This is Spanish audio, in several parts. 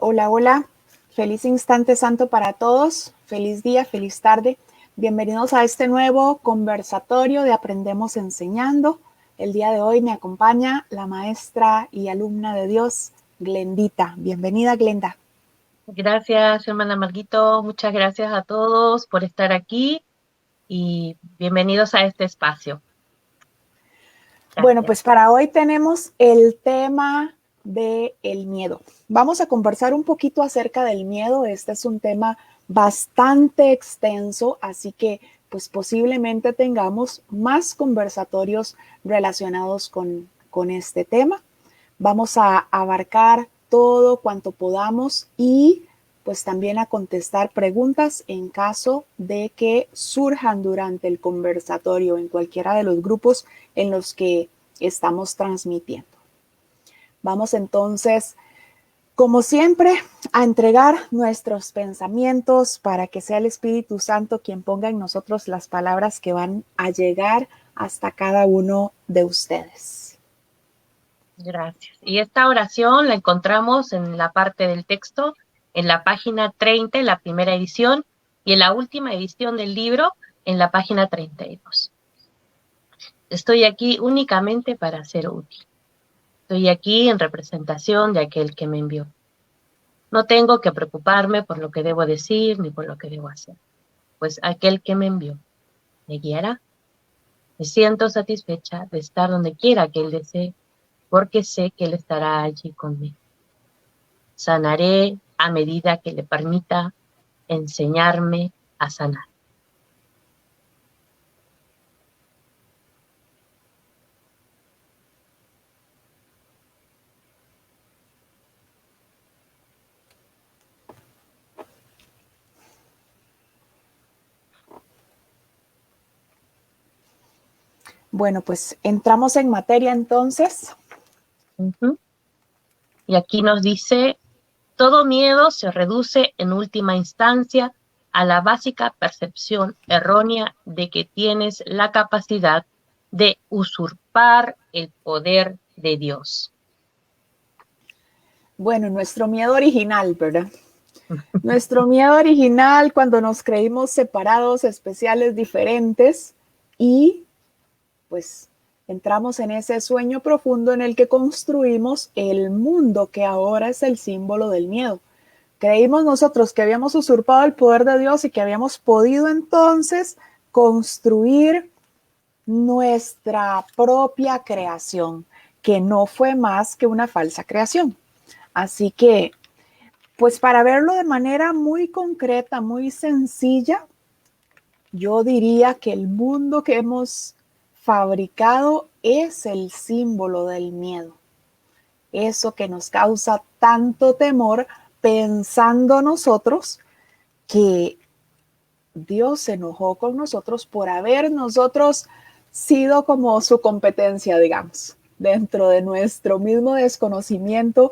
Hola, hola. Feliz instante santo para todos. Feliz día, feliz tarde. Bienvenidos a este nuevo conversatorio de Aprendemos Enseñando. El día de hoy me acompaña la maestra y alumna de Dios, Glendita. Bienvenida, Glenda. Gracias, hermana Marguito. Muchas gracias a todos por estar aquí y bienvenidos a este espacio. Bueno, Gracias. pues para hoy tenemos el tema del miedo. Vamos a conversar un poquito acerca del miedo. Este es un tema bastante extenso, así que pues posiblemente tengamos más conversatorios relacionados con este tema. Vamos a abarcar todo cuanto podamos y pues también a contestar preguntas en caso de que surjan durante el conversatorio en cualquiera de los grupos en los que estamos transmitiendo. Vamos entonces, como siempre, a entregar nuestros pensamientos para que sea el Espíritu Santo quien ponga en nosotros las palabras que van a llegar hasta cada uno de ustedes. Gracias. Y esta oración la encontramos en la parte del texto, en la página 30, en la primera edición, y en la última edición del libro, en la página 32. Estoy aquí únicamente para ser útil. Estoy aquí en representación de aquel que me envió. No tengo que preocuparme por lo que debo decir ni por lo que debo hacer, pues aquel que me envió me guiará. Me siento satisfecha de estar donde quiera que Él desee, porque sé que Él estará allí conmigo. Sanaré a medida que le permita enseñarme a sanar. Bueno, pues entramos en materia entonces. Y aquí nos dice, todo miedo se reduce en última instancia a la básica percepción errónea de que tienes la capacidad de usurpar el poder de Dios. Bueno, nuestro miedo original, ¿verdad? Nuestro miedo original cuando nos creímos separados, especiales, diferentes y pues entramos en ese sueño profundo en el que construimos el mundo que ahora es el símbolo del miedo. Creímos nosotros que habíamos usurpado el poder de Dios y que habíamos podido entonces construir nuestra propia creación, que no fue más que una falsa creación. Así que, pues para verlo de manera muy concreta, muy sencilla, yo diría que el mundo que hemos fabricado es el símbolo del miedo. Eso que nos causa tanto temor pensando nosotros que Dios se enojó con nosotros por haber nosotros sido como su competencia, digamos. Dentro de nuestro mismo desconocimiento,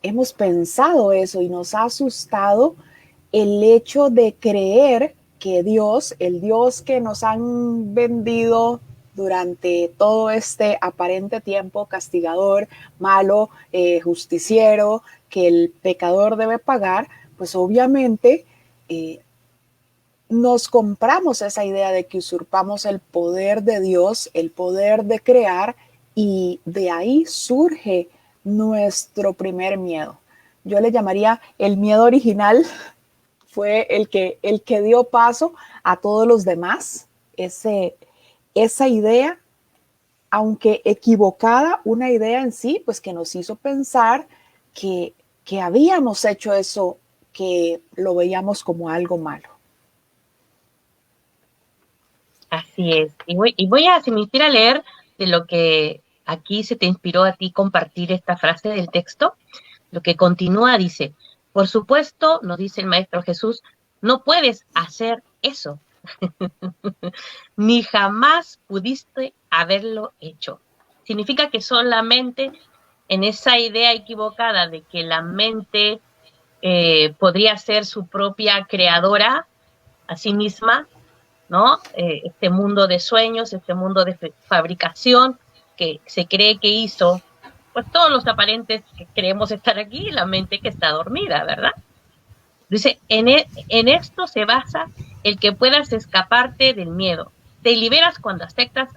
hemos pensado eso y nos ha asustado el hecho de creer que Dios, el Dios que nos han vendido durante todo este aparente tiempo, castigador, malo, justiciero, que el pecador debe pagar, pues obviamente nos compramos esa idea de que usurpamos el poder de Dios, el poder de crear, y de ahí surge nuestro primer miedo. Yo le llamaría el miedo original, fue el que dio paso a todos los demás. Esa idea, aunque equivocada, una idea en sí, pues que nos hizo pensar que habíamos hecho eso, que lo veíamos como algo malo. Así es. Y voy a, si me inspira a leer de lo que aquí se te inspiró a ti compartir esta frase del texto, lo que continúa dice, por supuesto, nos dice el Maestro Jesús, no puedes hacer eso, ni jamás pudiste haberlo hecho. Significa que solamente en esa idea equivocada de que la mente podría ser su propia creadora a sí misma, ¿no? Este mundo de sueños, este mundo de fabricación que se cree que hizo pues todos los aparentes que creemos estar aquí y la mente que está dormida, ¿verdad? Dice, en esto se basa el que puedas escaparte del miedo. Te liberas cuando aceptas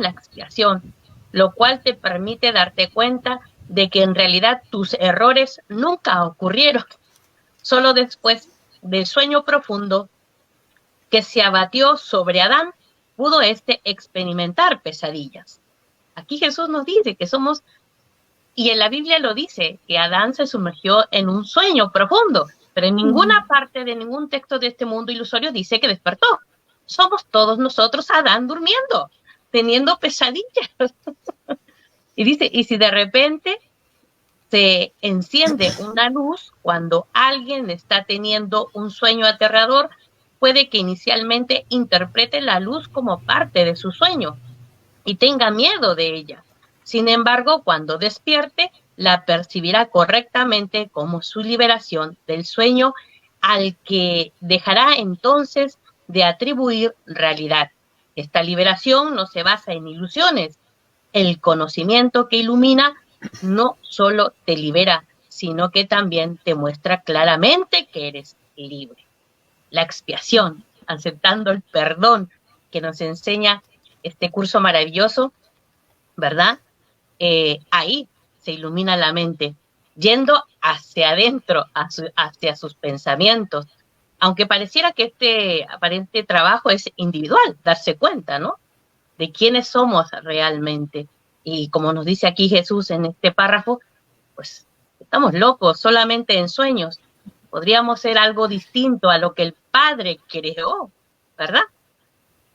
la expiación, lo cual te permite darte cuenta de que en realidad tus errores nunca ocurrieron. Solo después del sueño profundo que se abatió sobre Adán, pudo éste experimentar pesadillas. Aquí Jesús nos dice que somos, y en la Biblia lo dice, que Adán se sumergió en un sueño profundo, pero en ninguna parte de ningún texto de este mundo ilusorio dice que despertó. Somos todos nosotros Adán durmiendo, teniendo pesadillas. Y dice, y si de repente se enciende una luz cuando alguien está teniendo un sueño aterrador, puede que inicialmente interprete la luz como parte de su sueño y tenga miedo de ella. Sin embargo, cuando despierte, la percibirá correctamente como su liberación del sueño, al que dejará entonces de atribuir realidad. Esta liberación no se basa en ilusiones. El conocimiento que ilumina no solo te libera, sino que también te muestra claramente que eres libre. La expiación, aceptando el perdón que nos enseña este curso maravilloso, ¿verdad? Ahí se ilumina la mente, yendo hacia adentro, hacia sus pensamientos, aunque pareciera que este aparente trabajo es individual, darse cuenta, ¿no? De quiénes somos realmente. Y como nos dice aquí Jesús en este párrafo, pues estamos locos, solamente en sueños. Podríamos ser algo distinto a lo que el Padre creó, ¿verdad?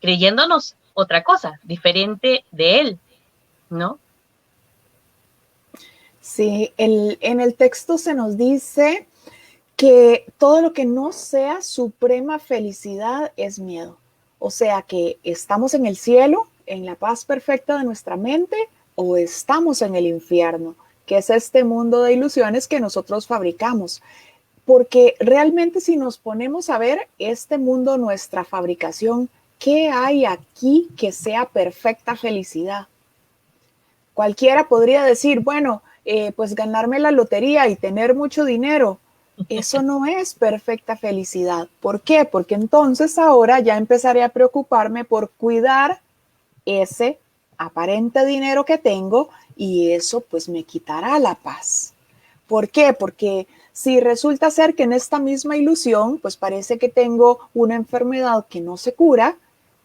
Creyéndonos otra cosa, diferente de Él, ¿no? Sí, en el texto se nos dice que todo lo que no sea suprema felicidad es miedo. O sea que estamos en el cielo, en la paz perfecta de nuestra mente, o estamos en el infierno, que es este mundo de ilusiones que nosotros fabricamos. Porque realmente si nos ponemos a ver este mundo, nuestra fabricación, ¿qué hay aquí que sea perfecta felicidad? Cualquiera podría decir, bueno, pues ganarme la lotería y tener mucho dinero. Eso no es perfecta felicidad. ¿Por qué? Porque entonces ahora ya empezaré a preocuparme por cuidar ese aparente dinero que tengo y eso pues me quitará la paz. ¿Por qué? Porque si resulta ser que en esta misma ilusión, pues parece que tengo una enfermedad que no se cura,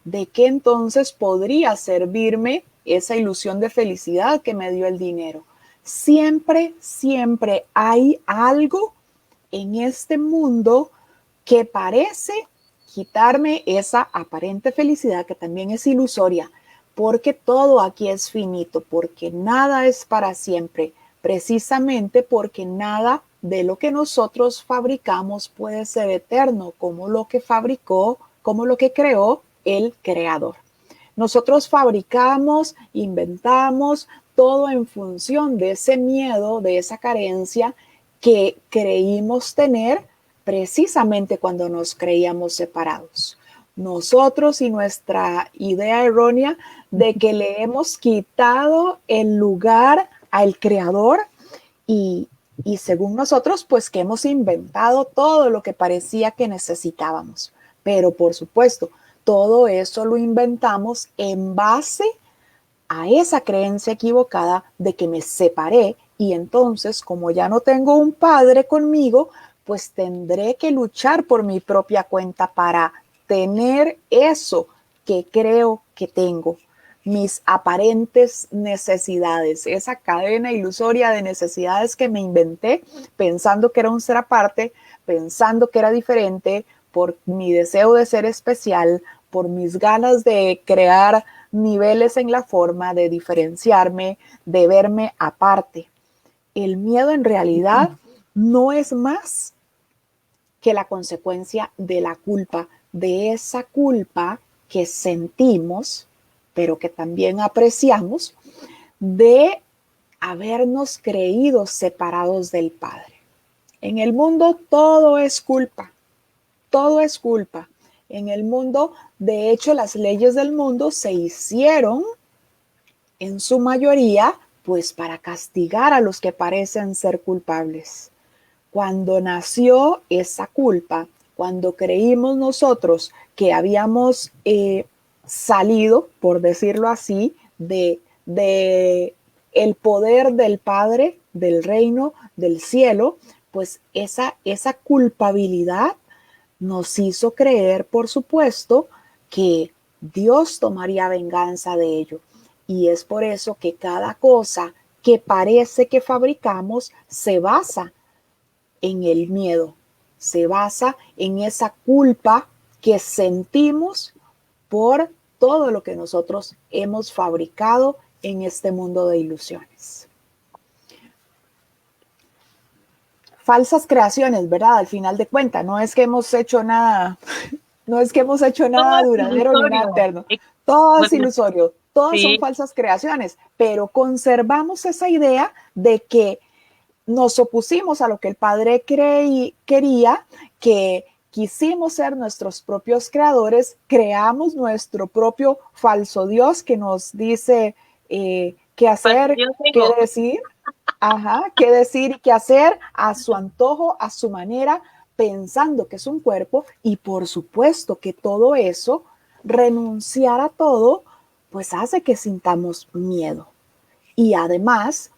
¿de qué entonces podría servirme esa ilusión de felicidad que me dio el dinero? Siempre, siempre hay algo en este mundo que parece quitarme esa aparente felicidad que también es ilusoria, porque todo aquí es finito, porque nada es para siempre, precisamente porque nada de lo que nosotros fabricamos puede ser eterno, como lo que fabricó, como lo que creó el creador. Nosotros fabricamos, inventamos todo en función de ese miedo, de esa carencia que creímos tener precisamente cuando nos creíamos separados. Nosotros y nuestra idea errónea de que le hemos quitado el lugar al creador y según nosotros, pues que hemos inventado todo lo que parecía que necesitábamos. Pero por supuesto, todo eso lo inventamos en base a esa creencia equivocada de que me separé y entonces, como ya no tengo un padre conmigo, pues tendré que luchar por mi propia cuenta para tener eso que creo que tengo, mis aparentes necesidades, esa cadena ilusoria de necesidades que me inventé pensando que era un ser aparte, pensando que era diferente por mi deseo de ser especial, por mis ganas de crear niveles en la forma, de diferenciarme, de verme aparte. El miedo en realidad no es más que la consecuencia de la culpa, de esa culpa que sentimos, pero que también apreciamos, de habernos creído separados del Padre. En el mundo todo es culpa, todo es culpa. En el mundo, de hecho, las leyes del mundo se hicieron en su mayoría Pues para castigar a los que parecen ser culpables. Cuando nació esa culpa, cuando creímos nosotros que habíamos salido, por decirlo así, de el poder del Padre, del reino, del cielo, pues esa culpabilidad nos hizo creer, por supuesto, que Dios tomaría venganza de ello. Y es por eso que cada cosa que parece que fabricamos se basa en el miedo, se basa en esa culpa que sentimos por todo lo que nosotros hemos fabricado en este mundo de ilusiones. Falsas creaciones, ¿verdad? Al final de cuentas, no es que hemos hecho nada, no es que hemos hecho Todo nada es duradero ni nada ilusorio. eterno. Todo es Bueno, ilusorio, todas son sí, falsas creaciones, pero conservamos esa idea de que nos opusimos a lo que el Padre quería, que quisimos ser nuestros propios creadores, creamos nuestro propio falso Dios que nos dice qué falso hacer, Dios qué tengo. decir, qué decir y qué hacer a su antojo, a su manera, pensando que es un cuerpo y por supuesto que todo eso, renunciar a todo, pues hace que sintamos miedo. Y además,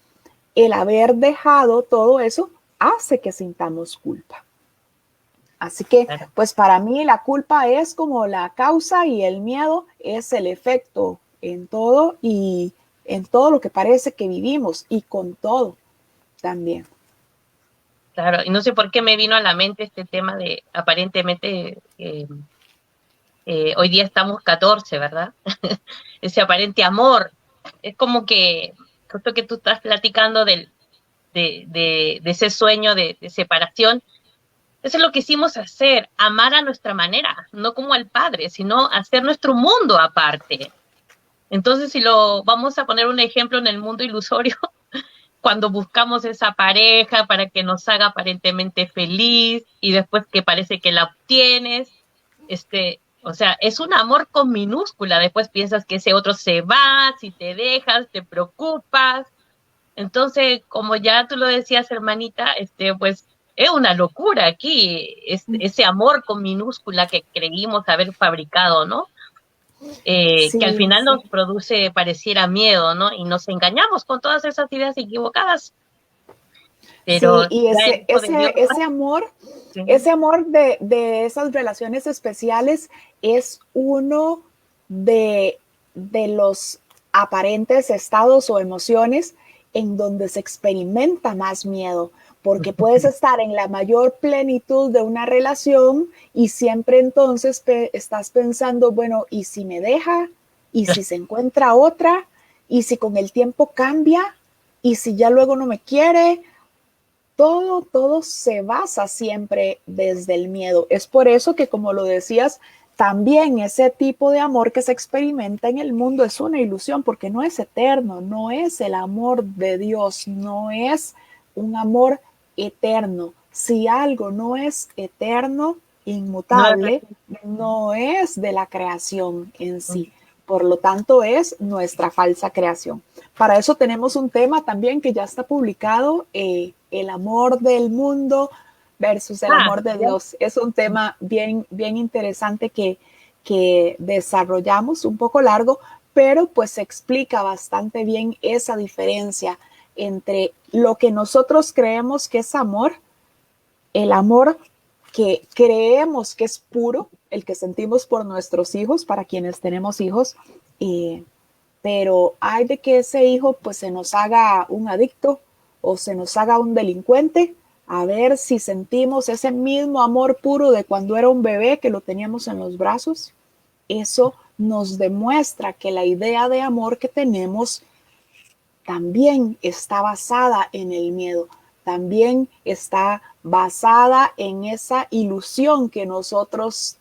el haber dejado todo eso hace que sintamos culpa. Así que, Claro. pues para mí la culpa es como la causa y el miedo es el efecto en todo y en todo lo que parece que vivimos y con todo también. Claro, y no sé por qué me vino a la mente este tema de aparentemente hoy día estamos 14, ¿verdad? Ese aparente amor. Es como que, justo que tú estás platicando de ese sueño de separación, eso es lo que hicimos hacer, amar a nuestra manera, no como al Padre, sino hacer nuestro mundo aparte. Entonces, si lo vamos a poner un ejemplo en el mundo ilusorio, cuando buscamos esa pareja para que nos haga aparentemente feliz y después que parece que la obtienes, o sea, es un amor con minúscula, después piensas que ese otro se va, si te dejas, te preocupas. Entonces, como ya tú lo decías, hermanita, pues es una locura aquí, ese amor con minúscula que creímos haber fabricado, ¿no? Que al Sí, final nos sí. produce, pareciera miedo, ¿no? Y nos engañamos con todas esas ideas equivocadas, pero Sí, y ya el Hijo de Dios, sí, ese amor de esas relaciones especiales es uno de los aparentes estados o emociones en donde se experimenta más miedo, porque puedes estar en la mayor plenitud de una relación y siempre entonces estás pensando, bueno, ¿y si me deja? ¿Y si se encuentra otra? ¿Y si con el tiempo cambia? ¿Y si ya luego no me quiere? Todo se basa siempre desde el miedo. Es por eso que, como lo decías, también ese tipo de amor que se experimenta en el mundo es una ilusión porque no es eterno, no es el amor de Dios, no es un amor eterno. Si algo no es eterno, no es inmutable, no es de la creación en sí. Por lo tanto, es nuestra falsa creación. Para eso tenemos un tema también que ya está publicado, el amor del mundo versus el amor de ya, Dios. Es un tema bien interesante que desarrollamos, un poco largo, pero pues se explica bastante bien esa diferencia entre lo que nosotros creemos que es amor, el amor que creemos que es puro, el que sentimos por nuestros hijos, para quienes tenemos hijos, pero hay de que ese hijo pues se nos haga un adicto o se nos haga un delincuente, a ver si sentimos ese mismo amor puro de cuando era un bebé que lo teníamos en los brazos. Eso nos demuestra que la idea de amor que tenemos también está basada en el miedo, también está basada en esa ilusión que nosotros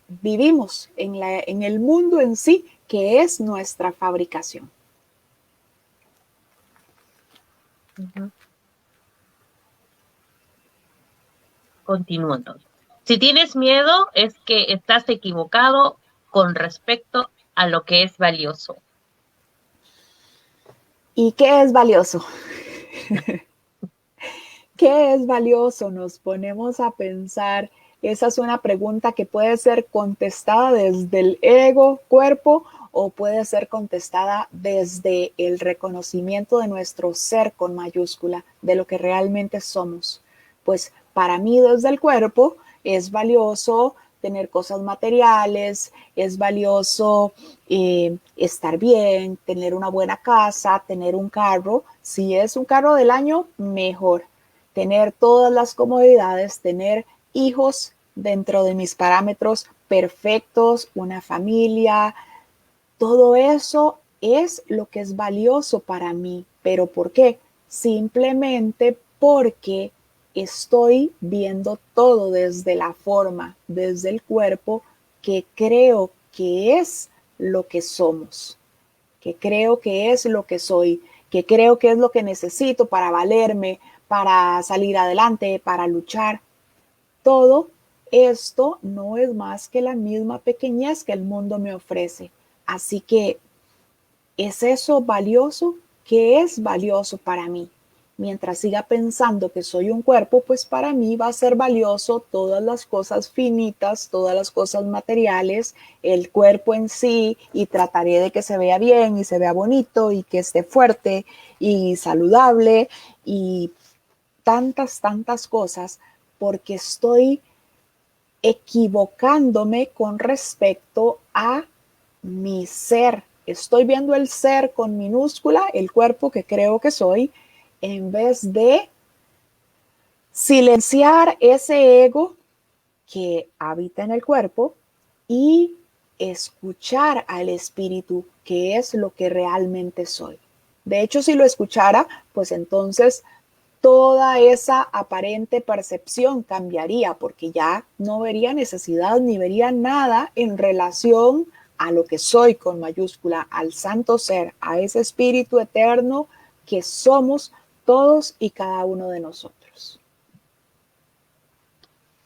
vivimos en el mundo en sí, que es nuestra fabricación. continúo entonces. Si tienes miedo, es que estás equivocado con respecto a lo que es valioso. ¿Y qué es valioso? ¿Qué es valioso? Nos ponemos a pensar. Esa es una pregunta que puede ser contestada desde el ego, cuerpo, o puede ser contestada desde el reconocimiento de nuestro ser con mayúscula, de lo que realmente somos. Pues para mí desde el cuerpo es valioso tener cosas materiales, es valioso estar bien, tener una buena casa, tener un carro. Si es un carro del año, mejor. Tener todas las comodidades, tener hijos dentro de mis parámetros perfectos, una familia, todo eso es lo que es valioso para mí. ¿Pero por qué? Simplemente porque estoy viendo todo desde la forma, desde el cuerpo, que creo que es lo que somos, que creo que es lo que soy, que creo que es lo que necesito para valerme, para salir adelante, para luchar. Todo esto no es más que la misma pequeñez que el mundo me ofrece. Así que, ¿es eso valioso? ¿Qué es valioso para mí? Mientras siga pensando que soy un cuerpo, pues para mí va a ser valioso todas las cosas finitas, todas las cosas materiales, el cuerpo en sí, y trataré de que se vea bien y se vea bonito y que esté fuerte y saludable y tantas, tantas cosas, porque estoy equivocándome con respecto a mi ser. Estoy viendo el ser con minúscula, el cuerpo que creo que soy, en vez de silenciar ese ego que habita en el cuerpo y escuchar al espíritu, que es lo que realmente soy. De hecho, si lo escuchara, pues entonces toda esa aparente percepción cambiaría, porque ya no vería necesidad ni vería nada en relación a lo que soy con mayúscula, al santo ser, a ese espíritu eterno que somos todos y cada uno de nosotros.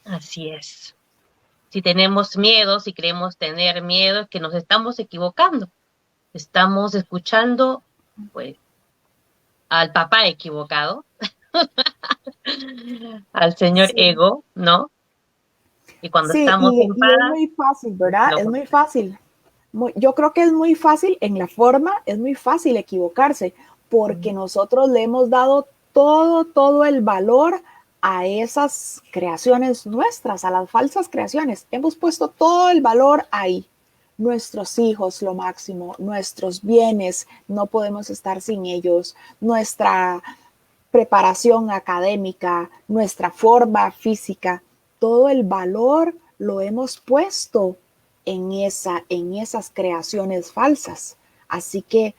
Así es. Si tenemos miedo, si creemos tener miedo, es que nos estamos equivocando. Estamos escuchando, pues, al papá equivocado, al señor Sí, ego, ¿no? Y cuando sí, estamos en y es paz, muy fácil, es ¿verdad? lo Es muy contrario. fácil. Yo creo que es muy fácil en la forma, es muy fácil equivocarse, porque nosotros le hemos dado todo el valor a esas creaciones nuestras, a las falsas creaciones. Hemos puesto todo el valor ahí. Nuestros hijos, lo máximo, nuestros bienes, no podemos estar sin ellos, nuestra preparación académica, nuestra forma física, todo el valor lo hemos puesto en esas creaciones falsas. Así que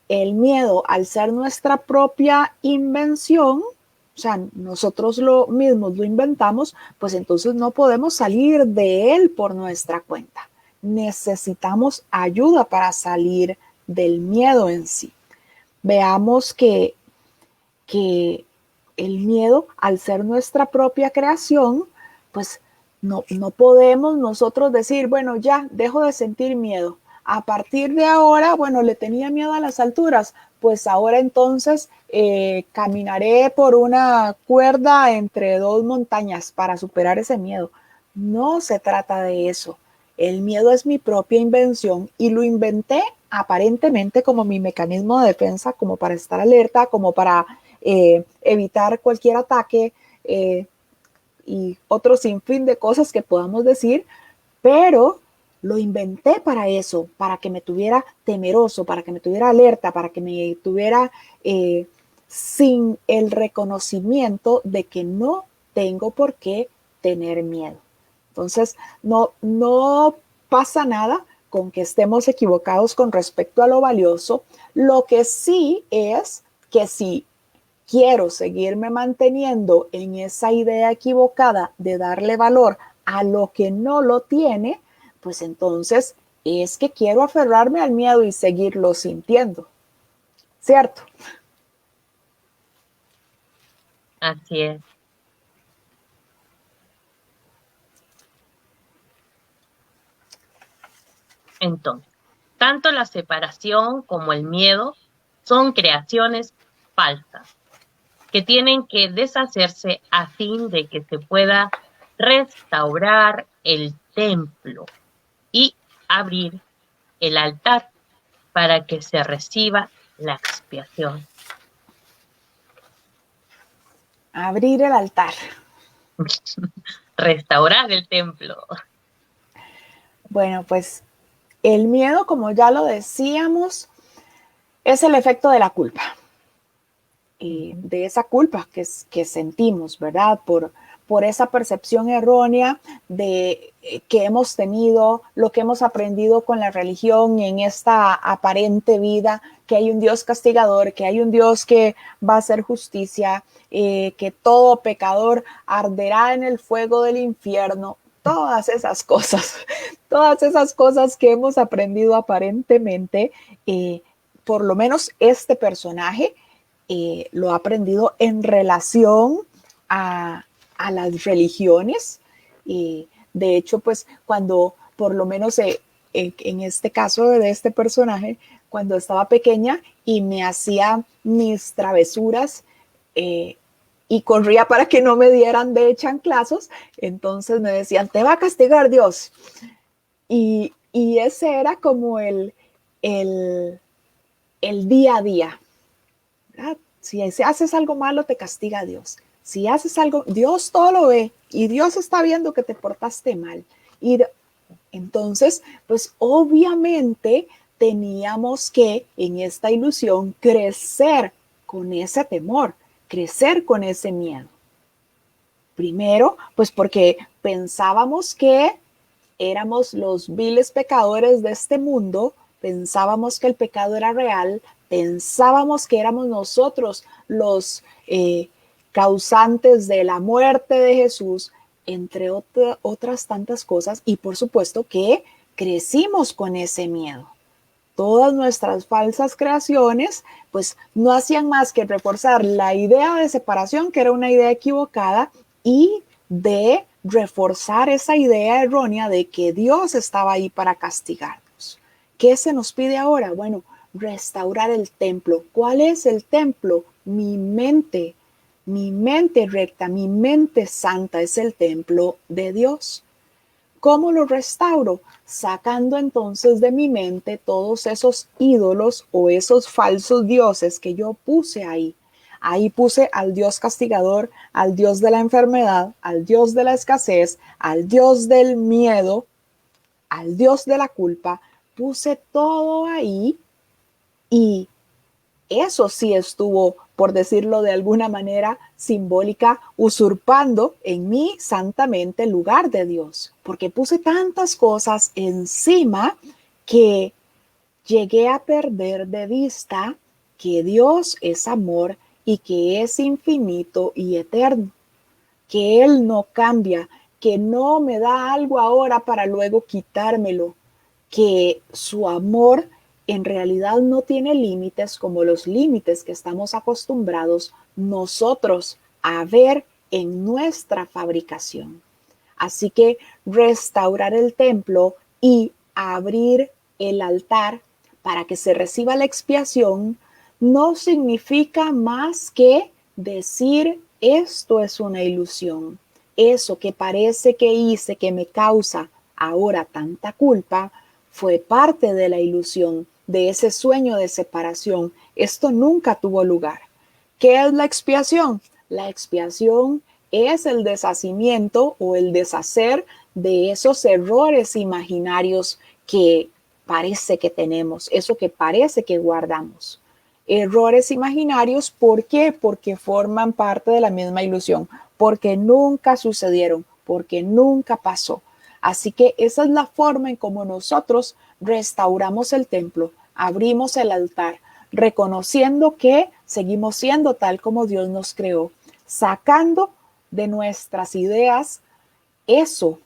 el miedo, al ser nuestra propia invención, o sea, nosotros lo mismos lo inventamos, pues entonces no podemos salir de él por nuestra cuenta. Necesitamos ayuda para salir del miedo en sí. Veamos que el miedo, al ser nuestra propia creación, pues no podemos nosotros decir, bueno, ya dejo de sentir miedo. A partir de ahora, bueno, le tenía miedo a las alturas, pues ahora entonces caminaré por una cuerda entre dos montañas para superar ese miedo. No se trata de eso. El miedo es mi propia invención y lo inventé aparentemente como mi mecanismo de defensa, como para estar alerta, como para evitar cualquier ataque y otro sinfín de cosas que podamos decir, pero lo inventé para eso, para que me tuviera temeroso, para que me tuviera alerta, para que me tuviera sin el reconocimiento de que no tengo por qué tener miedo. Entonces, no pasa nada con que estemos equivocados con respecto a lo valioso. Lo que sí es que si quiero seguirme manteniendo en esa idea equivocada de darle valor a lo que no lo tiene, pues entonces es que quiero aferrarme al miedo y seguirlo sintiendo, ¿cierto? Así es. Entonces, tanto la separación como el miedo son creaciones falsas que tienen que deshacerse a fin de que se pueda restaurar el templo y abrir el altar para que se reciba la expiación. Abrir el altar. Restaurar el templo. Bueno, pues el miedo, como ya lo decíamos, es el efecto de la culpa. De esa culpa que sentimos, ¿verdad? Por esa percepción errónea de que hemos tenido, lo que hemos aprendido con la religión en esta aparente vida, que hay un Dios castigador, que hay un Dios que va a hacer justicia, que todo pecador arderá en el fuego del infierno. Todas esas cosas que hemos aprendido aparentemente, por lo menos este personaje lo ha aprendido en relación a las religiones. De hecho, pues cuando, por lo menos en este caso de este personaje, cuando estaba pequeña y me hacía mis travesuras y corría para que no me dieran de chanclazos, entonces me decían, te va a castigar Dios. Y ese era como el día a día. ¿Verdad? Si haces algo malo, te castiga Dios. Si haces algo, Dios todo lo ve y Dios está viendo que te portaste mal. Y entonces, pues obviamente teníamos que en esta ilusión crecer con ese temor, crecer con ese miedo. Primero, pues porque pensábamos que éramos los viles pecadores de este mundo, pensábamos que el pecado era real, pensábamos que éramos nosotros los causantes de la muerte de Jesús, entre otras tantas cosas, y por supuesto que crecimos con ese miedo. Todas nuestras falsas creaciones pues no hacían más que reforzar la idea de separación, que era una idea equivocada, y de reforzar esa idea errónea de que Dios estaba ahí para castigarnos. ¿Qué se nos pide ahora? Bueno, restaurar el templo. ¿Cuál es el templo? Mi mente recta, mi mente santa es el templo de Dios. ¿Cómo lo restauro? Sacando entonces de mi mente todos esos ídolos o esos falsos dioses que yo puse ahí. Ahí puse al Dios castigador, al Dios de la enfermedad, al Dios de la escasez, al Dios del miedo, al Dios de la culpa. Puse todo ahí y eso sí estuvo, por decirlo de alguna manera simbólica, usurpando en mí santamente el lugar de Dios, porque puse tantas cosas encima que llegué a perder de vista que Dios es amor y que es infinito y eterno, que Él no cambia, que no me da algo ahora para luego quitármelo, que su amor en realidad no tiene límites como los límites que estamos acostumbrados nosotros a ver en nuestra fabricación. Así que restaurar el templo y abrir el altar para que se reciba la expiación no significa más que decir esto es una ilusión. Eso que parece que hice que me causa ahora tanta culpa fue parte de la ilusión, de ese sueño de separación. Esto nunca tuvo lugar. ¿Qué es la expiación? La expiación es el deshacimiento o el deshacer de esos errores imaginarios que parece que tenemos, eso que parece que guardamos. Errores imaginarios, ¿por qué? Porque forman parte de la misma ilusión, porque nunca sucedieron, porque nunca pasó. Así que esa es la forma en cómo nosotros restauramos el templo, abrimos el altar, reconociendo que seguimos siendo tal como Dios nos creó, sacando de nuestras ideas eso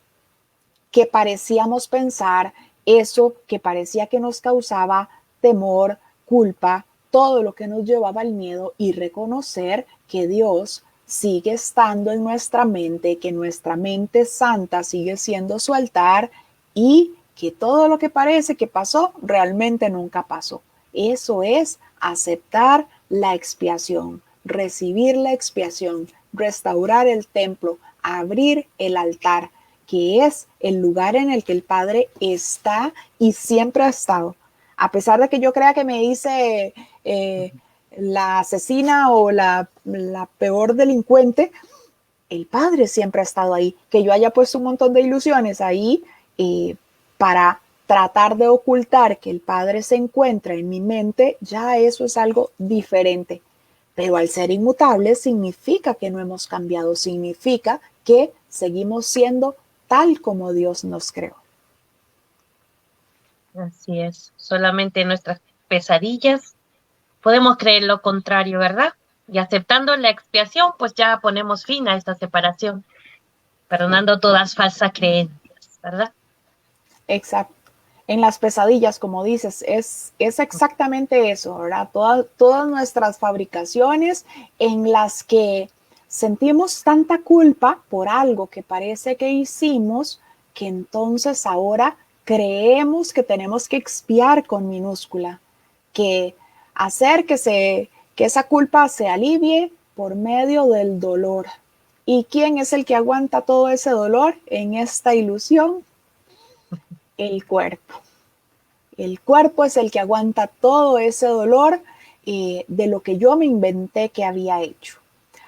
que parecíamos pensar, eso que parecía que nos causaba temor, culpa, todo lo que nos llevaba al miedo, y reconocer que Dios sigue estando en nuestra mente, que nuestra mente santa sigue siendo su altar y que todo lo que parece que pasó realmente nunca pasó. Eso es aceptar la expiación, recibir la expiación, restaurar el templo, abrir el altar, que es el lugar en el que el Padre está y siempre ha estado. A pesar de que yo crea que me hice la asesina o la peor delincuente, el Padre siempre ha estado ahí. Que yo haya puesto un montón de ilusiones ahí para tratar de ocultar que el Padre se encuentra en mi mente, ya eso es algo diferente. Pero al ser inmutable significa que no hemos cambiado, significa que seguimos siendo tal como Dios nos creó. Así es, solamente en nuestras pesadillas podemos creer lo contrario, ¿verdad? Y aceptando la expiación, pues ya ponemos fin a esta separación, perdonando todas falsas creencias, ¿verdad? Exacto. En las pesadillas, como dices, es exactamente eso, ¿verdad? Todas nuestras fabricaciones en las que sentimos tanta culpa por algo que parece que hicimos, que entonces ahora creemos que tenemos que expiar con minúscula, que hacer que esa culpa se alivie por medio del dolor. ¿Y quién es el que aguanta todo ese dolor en esta ilusión? El cuerpo. El cuerpo es el que aguanta todo ese dolor de lo que yo me inventé que había hecho.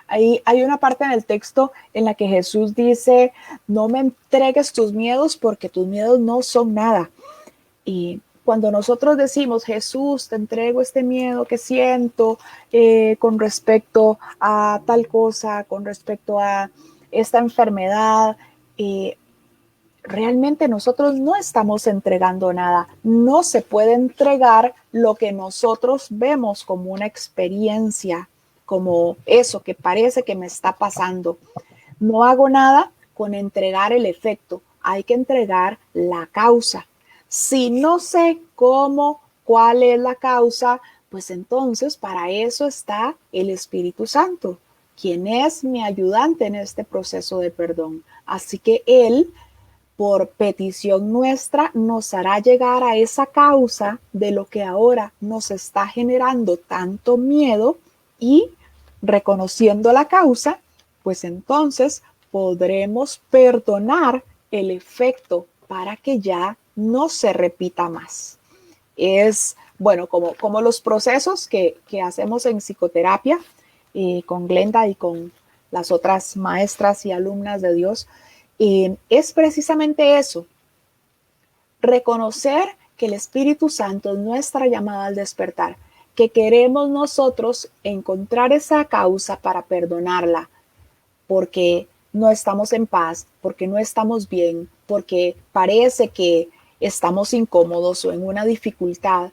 Ahí hay una parte en el texto en la que Jesús dice, no me entregues tus miedos porque tus miedos no son nada. Y cuando nosotros decimos, Jesús, te entrego este miedo que siento con respecto a tal cosa, con respecto a esta enfermedad, realmente nosotros no estamos entregando nada. No se puede entregar lo que nosotros vemos como una experiencia, como eso que parece que me está pasando. No hago nada con entregar el efecto. Hay que entregar la causa. Si no sé cómo, cuál es la causa, pues entonces para eso está el Espíritu Santo, quien es mi ayudante en este proceso de perdón. Así que Él, por petición nuestra, nos hará llegar a esa causa de lo que ahora nos está generando tanto miedo, y reconociendo la causa, pues entonces podremos perdonar el efecto para que ya no se repita más. Es, bueno, como los procesos que hacemos en psicoterapia con Glenda y con las otras maestras y alumnas de Dios, es precisamente eso, reconocer que el Espíritu Santo es nuestra llamada al despertar, que queremos nosotros encontrar esa causa para perdonarla, porque no estamos en paz, porque no estamos bien, porque parece que estamos incómodos o en una dificultad.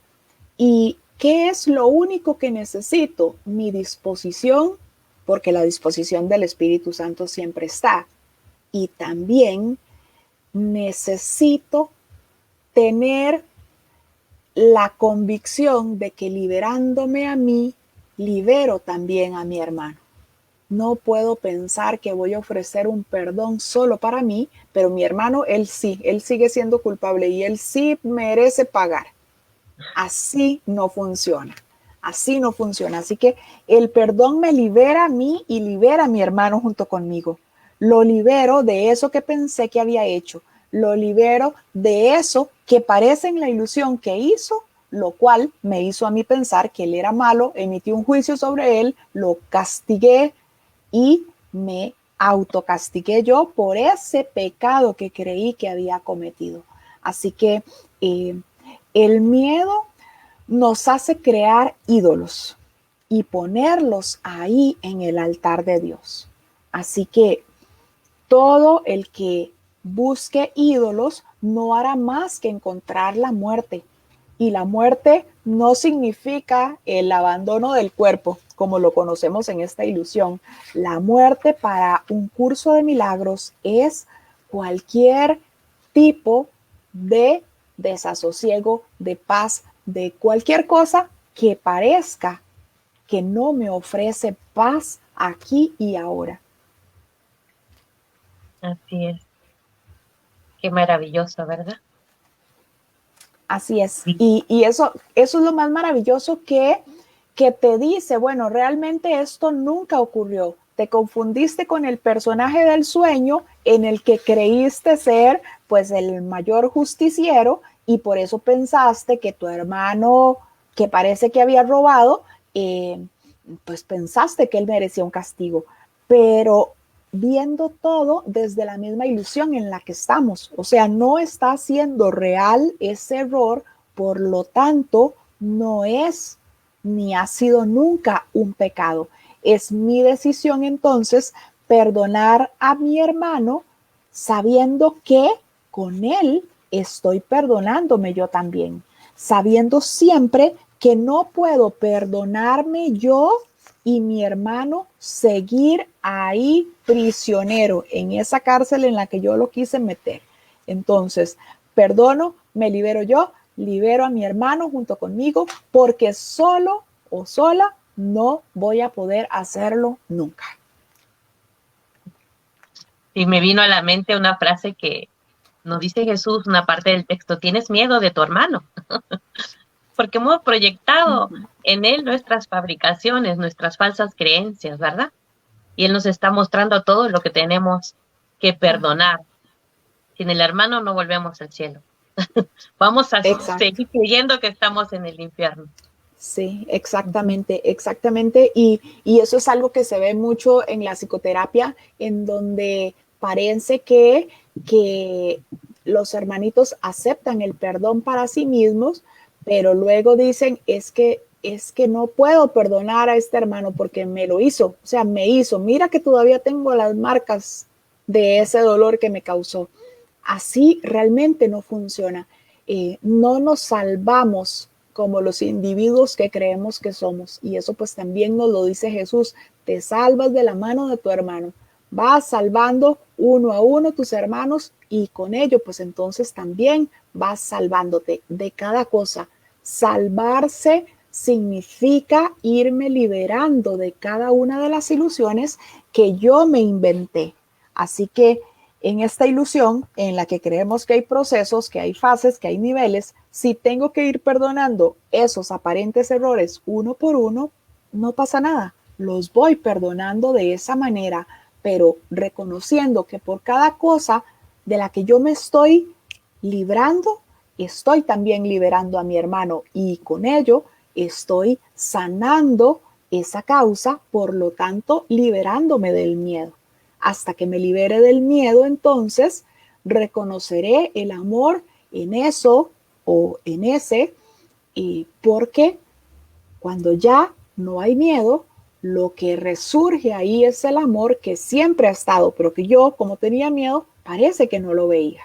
¿Y qué es lo único que necesito? Mi disposición, porque la disposición del Espíritu Santo siempre está. Y también necesito tener la convicción de que liberándome a mí, libero también a mi hermano. No puedo pensar que voy a ofrecer un perdón solo para mí, pero mi hermano, él sí, él sigue siendo culpable y él sí merece pagar. Así no funciona. Así no funciona. Así que el perdón me libera a mí y libera a mi hermano junto conmigo. Lo libero de eso que pensé que había hecho. Lo libero de eso que parece en la ilusión que hizo, lo cual me hizo a mí pensar que él era malo, emití un juicio sobre él, lo castigué y me autocastigué yo por ese pecado que creí que había cometido. Así que el miedo nos hace crear ídolos y ponerlos ahí en el altar de Dios. Así que todo el que busque ídolos no hará más que encontrar la muerte. Y la muerte no significa el abandono del cuerpo, como lo conocemos en esta ilusión. La muerte para un curso de milagros es cualquier tipo de desasosiego, de paz, de cualquier cosa que parezca que no me ofrece paz aquí y ahora. Así es. Qué maravilloso, ¿verdad? Así es. Sí. Y eso es lo más maravilloso, que que te dice, bueno, realmente esto nunca ocurrió. Te confundiste con el personaje del sueño en el que creíste ser pues el mayor justiciero y por eso pensaste que tu hermano que parece que había robado, pues pensaste que él merecía un castigo. Pero viendo todo desde la misma ilusión en la que estamos. O sea, no está siendo real ese error, por lo tanto, no es ni ha sido nunca un pecado. Es mi decisión entonces perdonar a mi hermano sabiendo que con él estoy perdonándome yo también, sabiendo siempre que no puedo perdonarme yo y mi hermano seguir ahí prisionero en esa cárcel en la que yo lo quise meter. Entonces, perdono, me libero yo, libero a mi hermano junto conmigo, porque solo o sola no voy a poder hacerlo nunca. Y me vino a la mente una frase que nos dice Jesús, una parte del texto: tienes miedo de tu hermano, porque hemos proyectado en él nuestras fabricaciones, nuestras falsas creencias, ¿verdad? Y él nos está mostrando todo lo que tenemos que perdonar. Sin el hermano no volvemos al cielo. Vamos a seguir creyendo que estamos en el infierno. Sí, exactamente, exactamente. Y eso es algo que se ve mucho en la psicoterapia, en donde parece que los hermanitos aceptan el perdón para sí mismos, pero luego dicen, es que no puedo perdonar a este hermano porque me lo hizo, o sea, me hizo, mira que todavía tengo las marcas de ese dolor que me causó. Así realmente no funciona. No nos salvamos como los individuos que creemos que somos. Y eso pues también nos lo dice Jesús, te salvas de la mano de tu hermano, vas salvando uno a uno tus hermanos y con ello pues entonces también vas salvándote de cada cosa. Salvarse significa irme liberando de cada una de las ilusiones que yo me inventé. Así que en esta ilusión en la que creemos que hay procesos, que hay fases, que hay niveles, si tengo que ir perdonando esos aparentes errores uno por uno, no pasa nada. Los voy perdonando de esa manera, pero reconociendo que por cada cosa de la que yo me estoy librando, estoy también liberando a mi hermano y con ello estoy sanando esa causa, por lo tanto, liberándome del miedo. Hasta que me libere del miedo, entonces reconoceré el amor en eso o en ese, porque cuando ya no hay miedo, lo que resurge ahí es el amor que siempre ha estado, pero que yo, como tenía miedo, parece que no lo veía.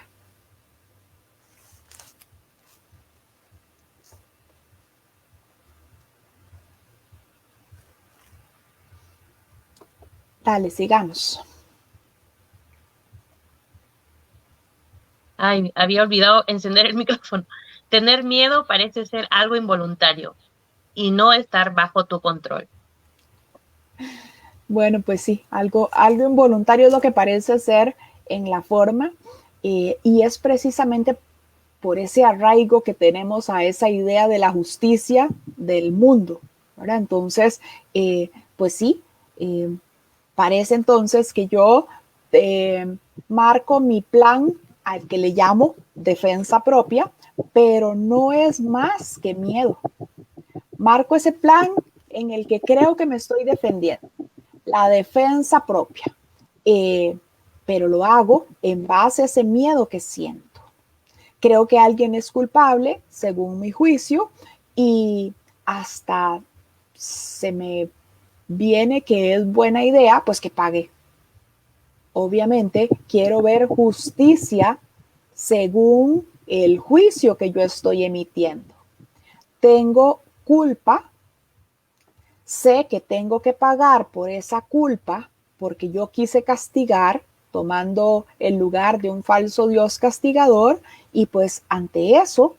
Dale, sigamos. Ay, había olvidado encender el micrófono. Tener miedo parece ser algo involuntario y no estar bajo tu control. Bueno, pues sí, algo involuntario es lo que parece ser en la forma, y es precisamente por ese arraigo que tenemos a esa idea de la justicia del mundo, ¿verdad? Entonces, pues sí, parece entonces que yo marco mi plan al que le llamo defensa propia, pero no es más que miedo. Marco ese plan en el que creo que me estoy defendiendo, la defensa propia, pero lo hago en base a ese miedo que siento. Creo que alguien es culpable, según mi juicio, y hasta se me viene que es buena idea, pues que pague. Obviamente quiero ver justicia según el juicio que yo estoy emitiendo. Tengo culpa, sé que tengo que pagar por esa culpa porque yo quise castigar tomando el lugar de un falso Dios castigador, y pues ante eso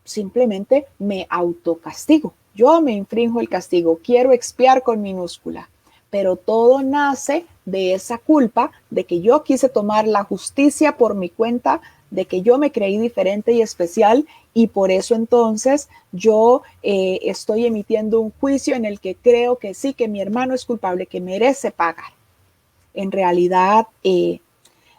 simplemente me autocastigo. Yo me infrinjo el castigo, quiero expiar con minúscula. pero todo nace de esa culpa, de que yo quise tomar la justicia por mi cuenta, de que yo me creí diferente y especial, y por eso entonces yo estoy emitiendo un juicio en el que creo que sí, que mi hermano es culpable, que merece pagar. En realidad,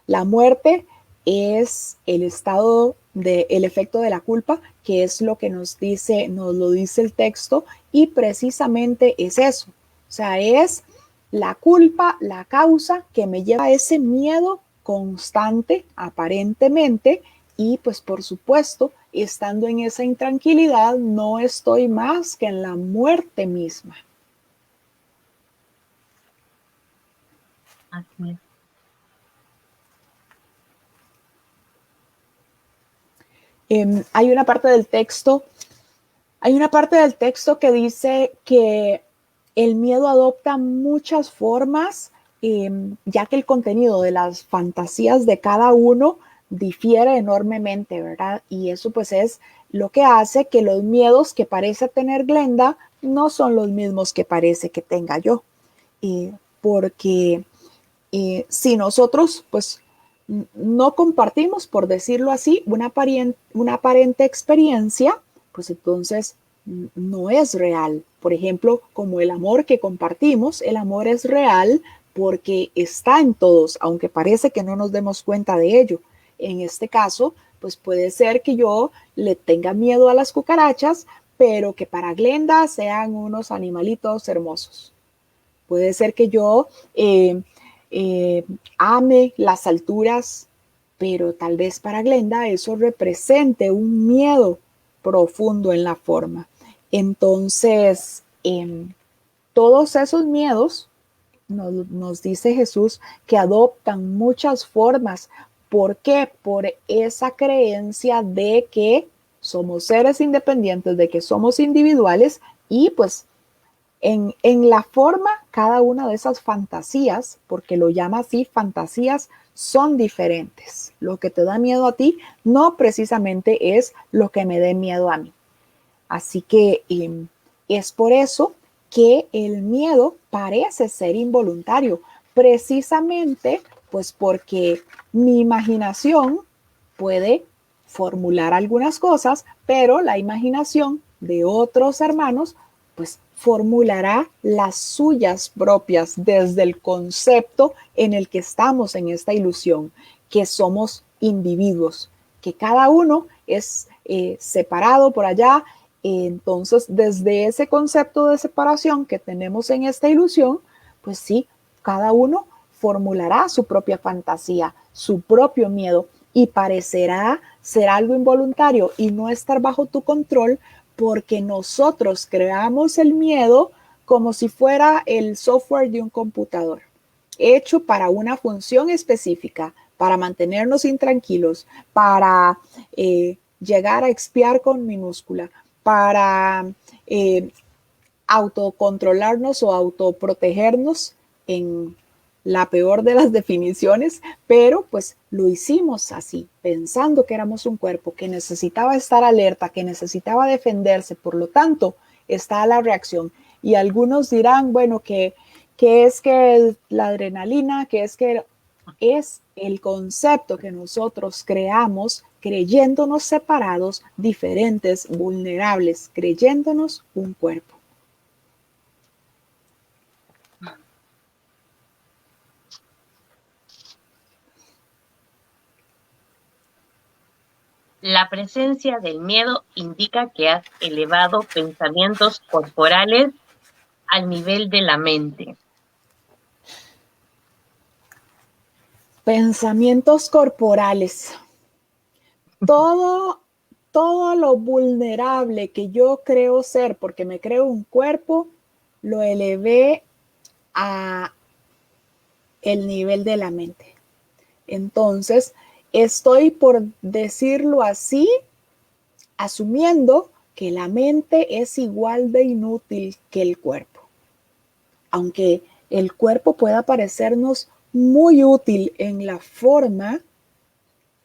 la muerte es el estado el efecto de la culpa, que es lo que nos lo dice el texto, y precisamente es eso. O sea, es la culpa, la causa que me lleva a ese miedo constante, aparentemente, y pues por supuesto, estando en esa intranquilidad, no estoy más que en la muerte misma. Así es. Hay una parte del texto que dice que el miedo adopta muchas formas, ya que el contenido de las fantasías de cada uno difiere enormemente, ¿verdad? Y eso pues es lo que hace que los miedos que parece tener Glenda no son los mismos que parece que tenga yo. Porque si nosotros pues no compartimos, por decirlo así, una aparente experiencia, pues entonces no es real. Por ejemplo, como el amor que compartimos, el amor es real porque está en todos, aunque parece que no nos demos cuenta de ello. En este caso, pues puede ser que yo le tenga miedo a las cucarachas, pero que para Glenda sean unos animalitos hermosos. Puede ser que yo ame las alturas, pero tal vez para Glenda eso represente un miedo profundo en la forma. Entonces, todos esos miedos, nos dice Jesús, que adoptan muchas formas. ¿Por qué? Por esa creencia de que somos seres independientes, de que somos individuales y pues en la forma, cada una de esas fantasías, porque lo llama así, fantasías, son diferentes. Lo que te da miedo a ti no precisamente es lo que me dé miedo a mí. Así que es por eso que el miedo parece ser involuntario, precisamente pues porque mi imaginación puede formular algunas cosas, pero la imaginación de otros hermanos pues formulará las suyas propias desde el concepto en el que estamos en esta ilusión, que somos individuos, que cada uno es separado por allá. Entonces, desde ese concepto de separación que tenemos en esta ilusión, pues sí, cada uno formulará su propia fantasía, su propio miedo, y parecerá ser algo involuntario y no estar bajo tu control, porque nosotros creamos el miedo como si fuera el software de un computador, hecho para una función específica, para mantenernos intranquilos, para llegar a expiar con minúscula, para autocontrolarnos o autoprotegernos en la peor de las definiciones, pero pues lo hicimos así, pensando que éramos un cuerpo que necesitaba estar alerta, que necesitaba defenderse, por lo tanto está la reacción. Y algunos dirán, bueno, que es que la adrenalina, que es el concepto que nosotros creamos creyéndonos separados, diferentes, vulnerables, creyéndonos un cuerpo. La presencia del miedo indica que has elevado pensamientos corporales al nivel de la mente. Pensamientos corporales. Todo lo vulnerable que yo creo ser, porque me creo un cuerpo, lo elevé a el nivel de la mente. Entonces, estoy, por decirlo así, asumiendo que la mente es igual de inútil que el cuerpo. Aunque el cuerpo pueda parecernos muy útil en la forma,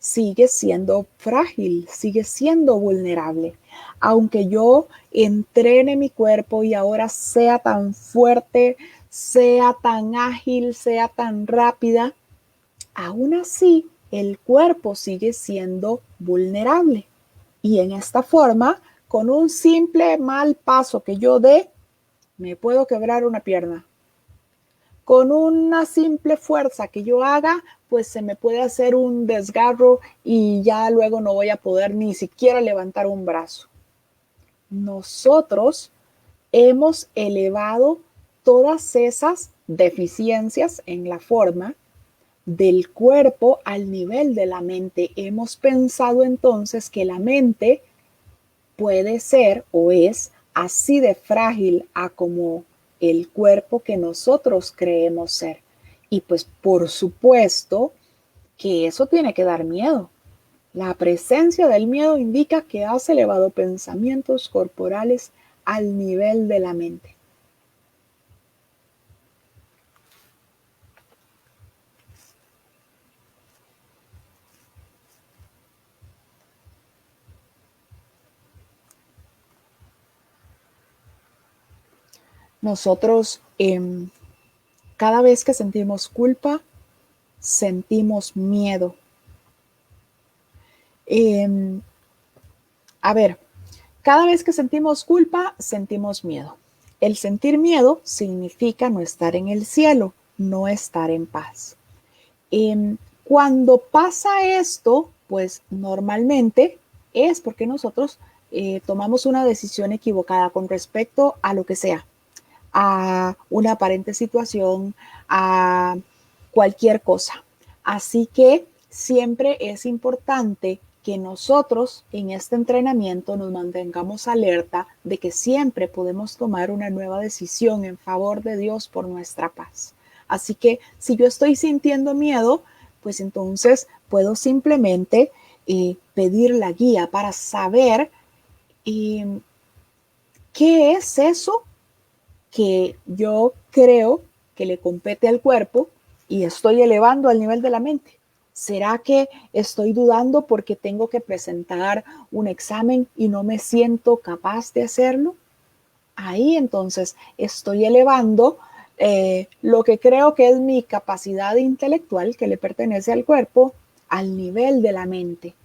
sigue siendo frágil, sigue siendo vulnerable. Aunque yo entrene mi cuerpo y ahora sea tan fuerte, sea tan ágil, sea tan rápida, aún así el cuerpo sigue siendo vulnerable. Y en esta forma, con un simple mal paso que yo dé, me puedo quebrar una pierna. Con una simple fuerza que yo haga, pues se me puede hacer un desgarro y ya luego no voy a poder ni siquiera levantar un brazo. Nosotros hemos elevado todas esas deficiencias en la forma del cuerpo al nivel de la mente. Hemos pensado entonces que la mente puede ser o es así de frágil a como el cuerpo que nosotros creemos ser. Y pues por supuesto que eso tiene que dar miedo. La presencia del miedo indica que has elevado pensamientos corporales al nivel de la mente. Nosotros, cada vez que sentimos culpa, sentimos miedo. A ver, cada vez que sentimos culpa, sentimos miedo. El sentir miedo significa no estar en el cielo, no estar en paz. Cuando pasa esto, pues normalmente es porque nosotros tomamos una decisión equivocada con respecto a lo que sea, a una aparente situación, a cualquier cosa. Así que siempre es importante que nosotros en este entrenamiento nos mantengamos alerta de que siempre podemos tomar una nueva decisión en favor de Dios por nuestra paz. Así que si yo estoy sintiendo miedo, pues entonces puedo simplemente pedir la guía para saber qué es eso que yo creo que le compete al cuerpo y estoy elevando al nivel de la mente. ¿Será que estoy dudando porque tengo que presentar un examen y no me siento capaz de hacerlo? Ahí entonces estoy elevando lo que creo que es mi capacidad intelectual que le pertenece al cuerpo al nivel de la mente.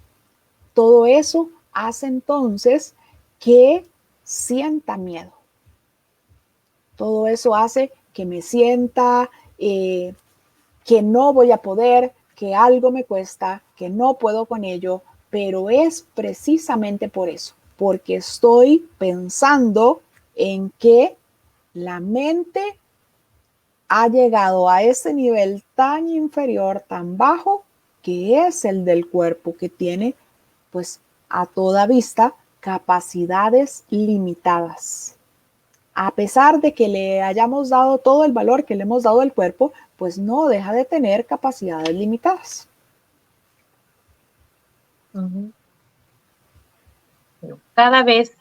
Todo eso hace entonces que sienta miedo. Todo eso hace que me sienta que no voy a poder, que algo me cuesta, que no puedo con ello, pero es precisamente por eso, porque estoy pensando en que la mente ha llegado a ese nivel tan inferior, tan bajo, que es el del cuerpo, que tiene, pues, a toda vista, capacidades limitadas. A pesar de que le hayamos dado todo el valor que le hemos dado al cuerpo, pues no deja de tener capacidades limitadas. Cada vez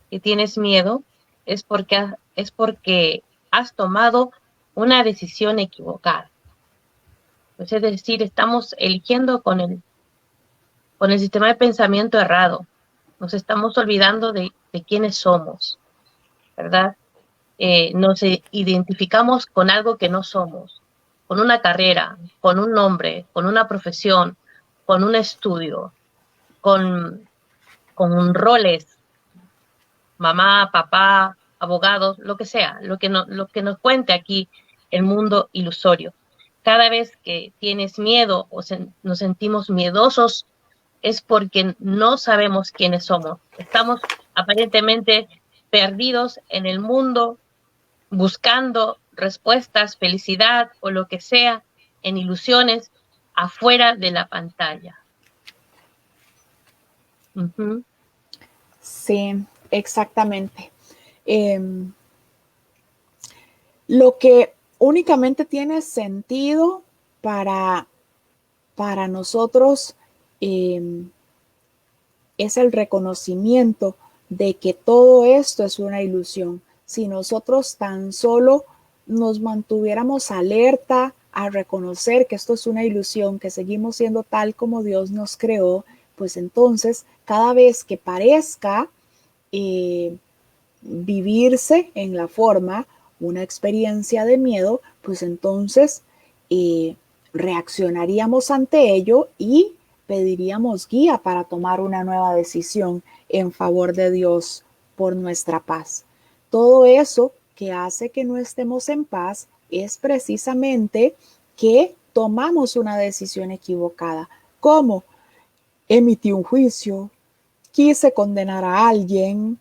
que tienes miedo es porque has tomado una decisión equivocada. Pues es decir, estamos eligiendo con el sistema de pensamiento errado. Nos estamos olvidando de quiénes somos, ¿verdad? Nos identificamos con algo que no somos, con una carrera, con un nombre, con una profesión, con un estudio, con roles, mamá, papá, abogados, lo que sea, lo que nos cuente aquí el mundo ilusorio. Cada vez que tienes miedo o nos sentimos miedosos es porque no sabemos quiénes somos. Estamos aparentemente perdidos en el mundo buscando respuestas, felicidad o lo que sea en ilusiones afuera de la pantalla. Uh-huh. Sí, exactamente. Lo que únicamente tiene sentido para nosotros es el reconocimiento de que todo esto es una ilusión. Si nosotros tan solo nos mantuviéramos alerta a reconocer que esto es una ilusión, que seguimos siendo tal como Dios nos creó, pues entonces cada vez que parezca vivirse en la forma una experiencia de miedo, pues entonces reaccionaríamos ante ello y pediríamos guía para tomar una nueva decisión en favor de Dios por nuestra paz. Todo eso que hace que no estemos en paz es precisamente que tomamos una decisión equivocada. ¿Cómo? Emití un juicio, quise condenar a alguien,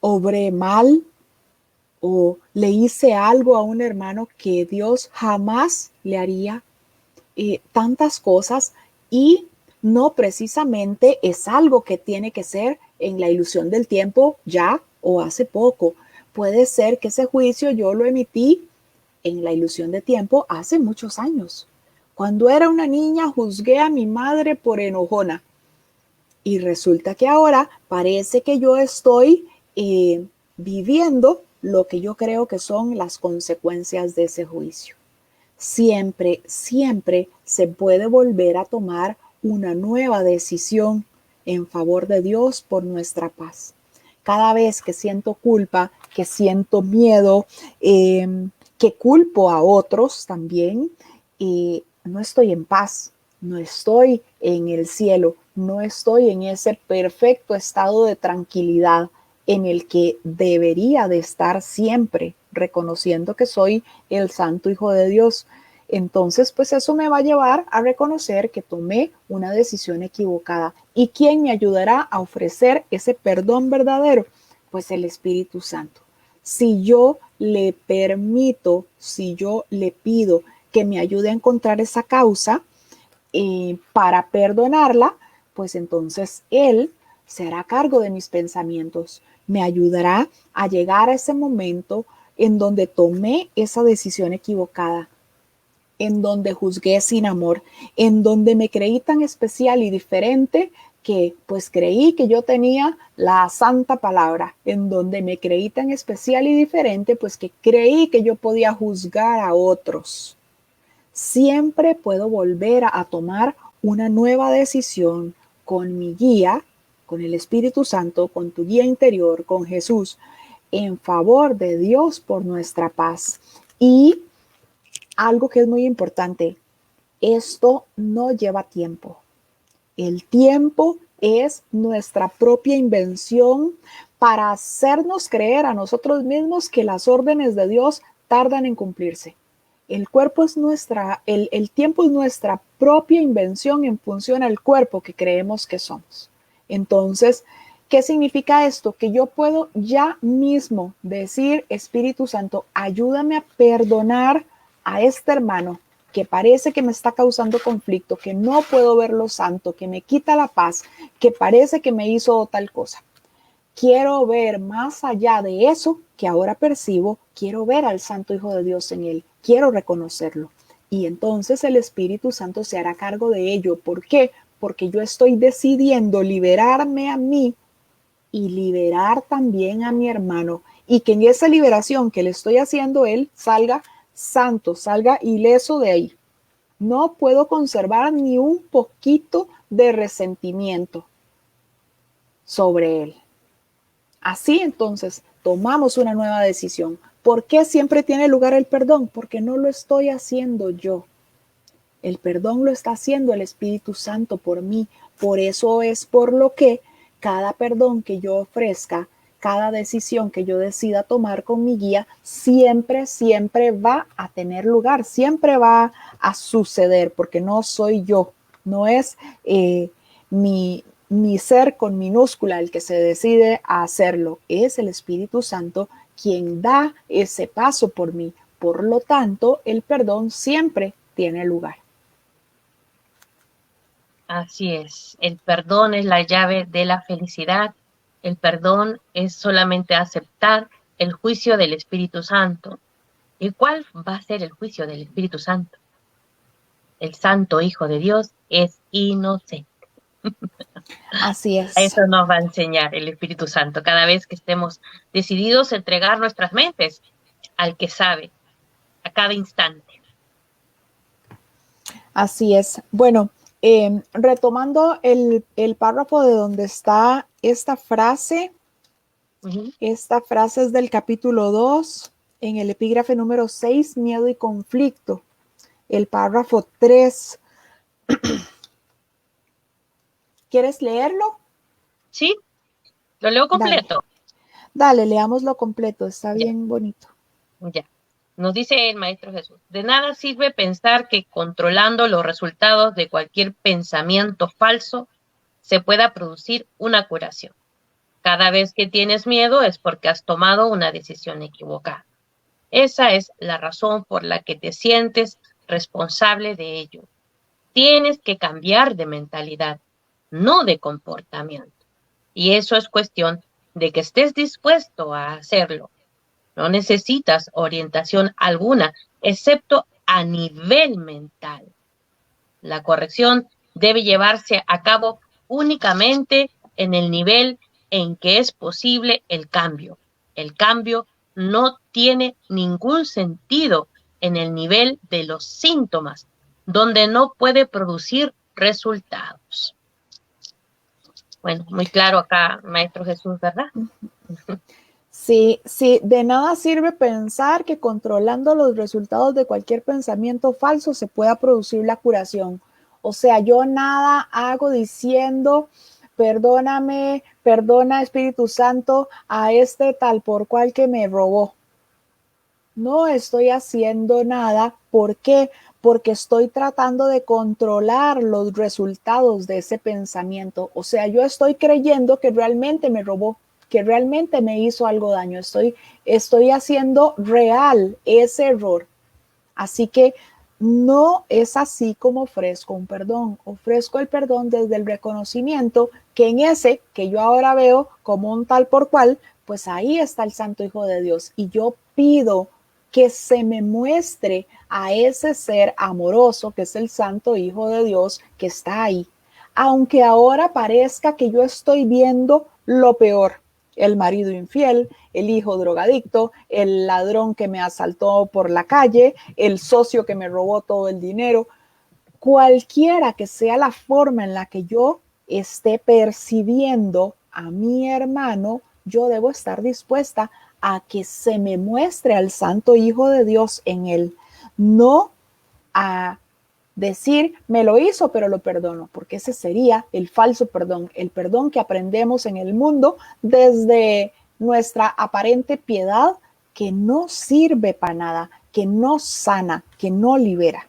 obré mal o le hice algo a un hermano que Dios jamás le haría, tantas cosas, y no precisamente es algo que tiene que ser en la ilusión del tiempo ya o hace poco. Puede ser que ese juicio yo lo emití en la ilusión de tiempo hace muchos años. Cuando era una niña juzgué a mi madre por enojona y resulta que ahora parece que yo estoy viviendo lo que yo creo que son las consecuencias de ese juicio. Siempre, siempre se puede volver a tomar una nueva decisión en favor de Dios por nuestra paz. Cada vez que siento culpa, que siento miedo, que culpo a otros también, no estoy en paz, no estoy en el cielo, no estoy en ese perfecto estado de tranquilidad en el que debería de estar siempre, reconociendo que soy el santo Hijo de Dios. Entonces, pues eso me va a llevar a reconocer que tomé una decisión equivocada. ¿Y quién me ayudará a ofrecer ese perdón verdadero? Pues el Espíritu Santo. Si yo le permito, si yo le pido que me ayude a encontrar esa causa para perdonarla, pues entonces Él se hará cargo de mis pensamientos, me ayudará a llegar a ese momento en donde tomé esa decisión equivocada, en donde juzgué sin amor, en donde me creí tan especial y diferente que pues creí que yo tenía la santa palabra, en donde me creí tan especial y diferente pues que creí que yo podía juzgar a otros. Siempre puedo volver a tomar una nueva decisión con mi guía, con el Espíritu Santo, con tu guía interior, con Jesús, en favor de Dios por nuestra paz. Y algo que es muy importante, esto no lleva tiempo. El tiempo es nuestra propia invención para hacernos creer a nosotros mismos que las órdenes de Dios tardan en cumplirse. El cuerpo es el tiempo es nuestra propia invención en función al cuerpo que creemos que somos. Entonces, ¿qué significa esto? Que yo puedo ya mismo decir, Espíritu Santo, ayúdame a perdonar a este hermano que parece que me está causando conflicto, que no puedo verlo santo, que me quita la paz, que parece que me hizo tal cosa. Quiero ver más allá de eso que ahora percibo, quiero ver al Santo Hijo de Dios en él, quiero reconocerlo. Y entonces el Espíritu Santo se hará cargo de ello. ¿Por qué? Porque yo estoy decidiendo liberarme a mí y liberar también a mi hermano. Y que en esa liberación que le estoy haciendo, él salga santo, salga ileso de ahí. No puedo conservar ni un poquito de resentimiento sobre él. Así entonces tomamos una nueva decisión. ¿Por qué siempre tiene lugar el perdón? Porque no lo estoy haciendo yo. El perdón lo está haciendo el Espíritu Santo por mí. Por eso es por lo que cada perdón que yo ofrezca, cada decisión que yo decida tomar con mi guía, siempre, siempre va a tener lugar, siempre va a suceder, porque no soy yo, no es mi ser con minúscula el que se decide a hacerlo, es el Espíritu Santo quien da ese paso por mí. Por lo tanto, el perdón siempre tiene lugar. Así es, el perdón es la llave de la felicidad. El perdón es solamente aceptar el juicio del Espíritu Santo. ¿Y cuál va a ser el juicio del Espíritu Santo? El Santo Hijo de Dios es inocente. Así es. Eso nos va a enseñar el Espíritu Santo cada vez que estemos decididos a entregar nuestras mentes al que sabe, a cada instante. Así es. Bueno, retomando el párrafo de donde está esta frase es del capítulo 2, en el epígrafe número 6, miedo y conflicto. El párrafo 3. ¿Quieres leerlo? Sí, lo leo completo. Dale, leámoslo completo, está bien bonito. Ya. Nos dice el Maestro Jesús, de nada sirve pensar que controlando los resultados de cualquier pensamiento falso se pueda producir una curación. Cada vez que tienes miedo es porque has tomado una decisión equivocada. Esa es la razón por la que te sientes responsable de ello. Tienes que cambiar de mentalidad, no de comportamiento. Y eso es cuestión de que estés dispuesto a hacerlo. No necesitas orientación alguna, excepto a nivel mental. La corrección debe llevarse a cabo únicamente en el nivel en que es posible el cambio. El cambio no tiene ningún sentido en el nivel de los síntomas, donde no puede producir resultados. Bueno, muy claro acá, Maestro Jesús, ¿verdad? Sí, sí, de nada sirve pensar que controlando los resultados de cualquier pensamiento falso se pueda producir la curación. O sea, yo nada hago diciendo, perdóname, perdona Espíritu Santo a este tal por cual que me robó. No estoy haciendo nada. ¿Por qué? Porque estoy tratando de controlar los resultados de ese pensamiento. O sea, yo estoy creyendo que realmente me robó, que realmente me hizo algo daño. Estoy haciendo real ese error. Así que no es así como ofrezco un perdón. Ofrezco el perdón desde el reconocimiento que en ese que yo ahora veo como un tal por cual, pues ahí está el Santo Hijo de Dios. Y yo pido que se me muestre a ese ser amoroso que es el Santo Hijo de Dios que está ahí. Aunque ahora parezca que yo estoy viendo lo peor, el marido infiel, el hijo drogadicto, el ladrón que me asaltó por la calle, el socio que me robó todo el dinero, cualquiera que sea la forma en la que yo esté percibiendo a mi hermano, yo debo estar dispuesta a que se me muestre al Santo Hijo de Dios en él, no a decir, me lo hizo, pero lo perdono, porque ese sería el falso perdón, el perdón que aprendemos en el mundo desde nuestra aparente piedad que no sirve para nada, que no sana, que no libera.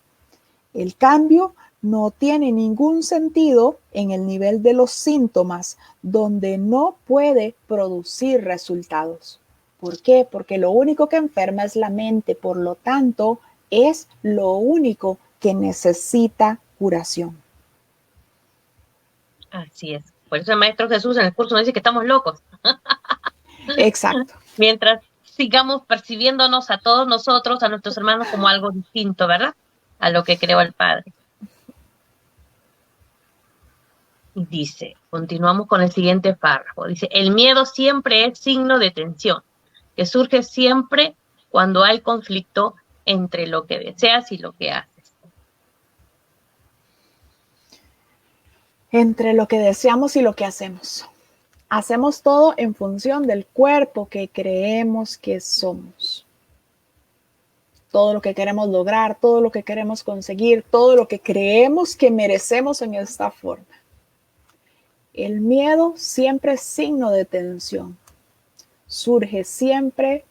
El cambio no tiene ningún sentido en el nivel de los síntomas, donde no puede producir resultados. ¿Por qué? Porque lo único que enferma es la mente, por lo tanto, es lo único que necesita curación. Así es. Por eso el Maestro Jesús en el curso nos dice que estamos locos. Exacto. Mientras sigamos percibiéndonos a todos nosotros, a nuestros hermanos, como algo distinto, ¿verdad? A lo que creó el Padre. Y dice, continuamos con el siguiente párrafo. Dice, el miedo siempre es signo de tensión, que surge siempre cuando hay conflicto entre lo que deseas y lo que haces. Entre lo que deseamos y lo que hacemos. Hacemos todo en función del cuerpo que creemos que somos. Todo lo que queremos lograr, todo lo que queremos conseguir, todo lo que creemos que merecemos en esta forma. El miedo siempre es signo de tensión. Surge siempre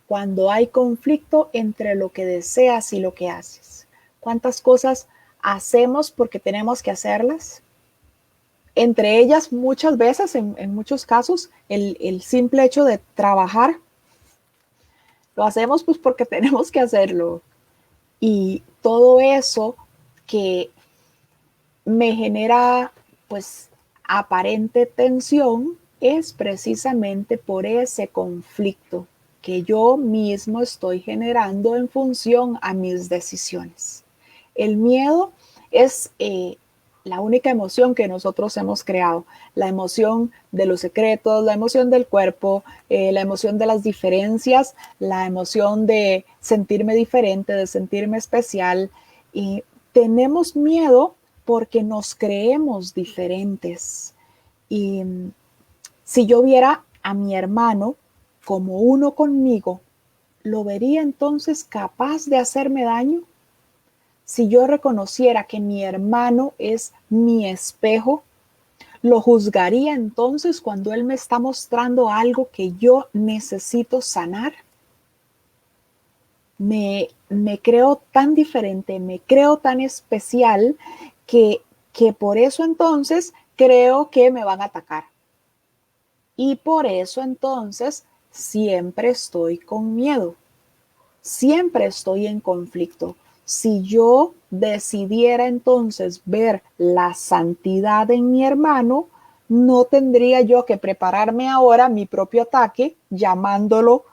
cuando hay conflicto entre lo que deseas y lo que haces. ¿Cuántas cosas hacemos porque tenemos que hacerlas? Entre ellas, muchas veces, en muchos casos, el simple hecho de trabajar, lo hacemos pues porque tenemos que hacerlo. Y todo eso que me genera pues aparente tensión es precisamente por ese conflicto que yo mismo estoy generando en función a mis decisiones. El miedo es la única emoción que nosotros hemos creado, la emoción de los secretos, la emoción del cuerpo, la emoción de las diferencias, la emoción de sentirme diferente, de sentirme especial, tenemos miedo porque nos creemos diferentes. Y si yo viera a mi hermano como uno conmigo, ¿lo vería entonces capaz de hacerme daño? Si yo reconociera que mi hermano es mi espejo, ¿lo juzgaría entonces cuando él me está mostrando algo que yo necesito sanar? Me creo tan diferente, me creo tan especial que por eso entonces creo que me van a atacar. Y por eso entonces siempre estoy con miedo, siempre estoy en conflicto. Si yo decidiera entonces ver la santidad en mi hermano, no tendría yo que prepararme ahora mi propio ataque, llamándolo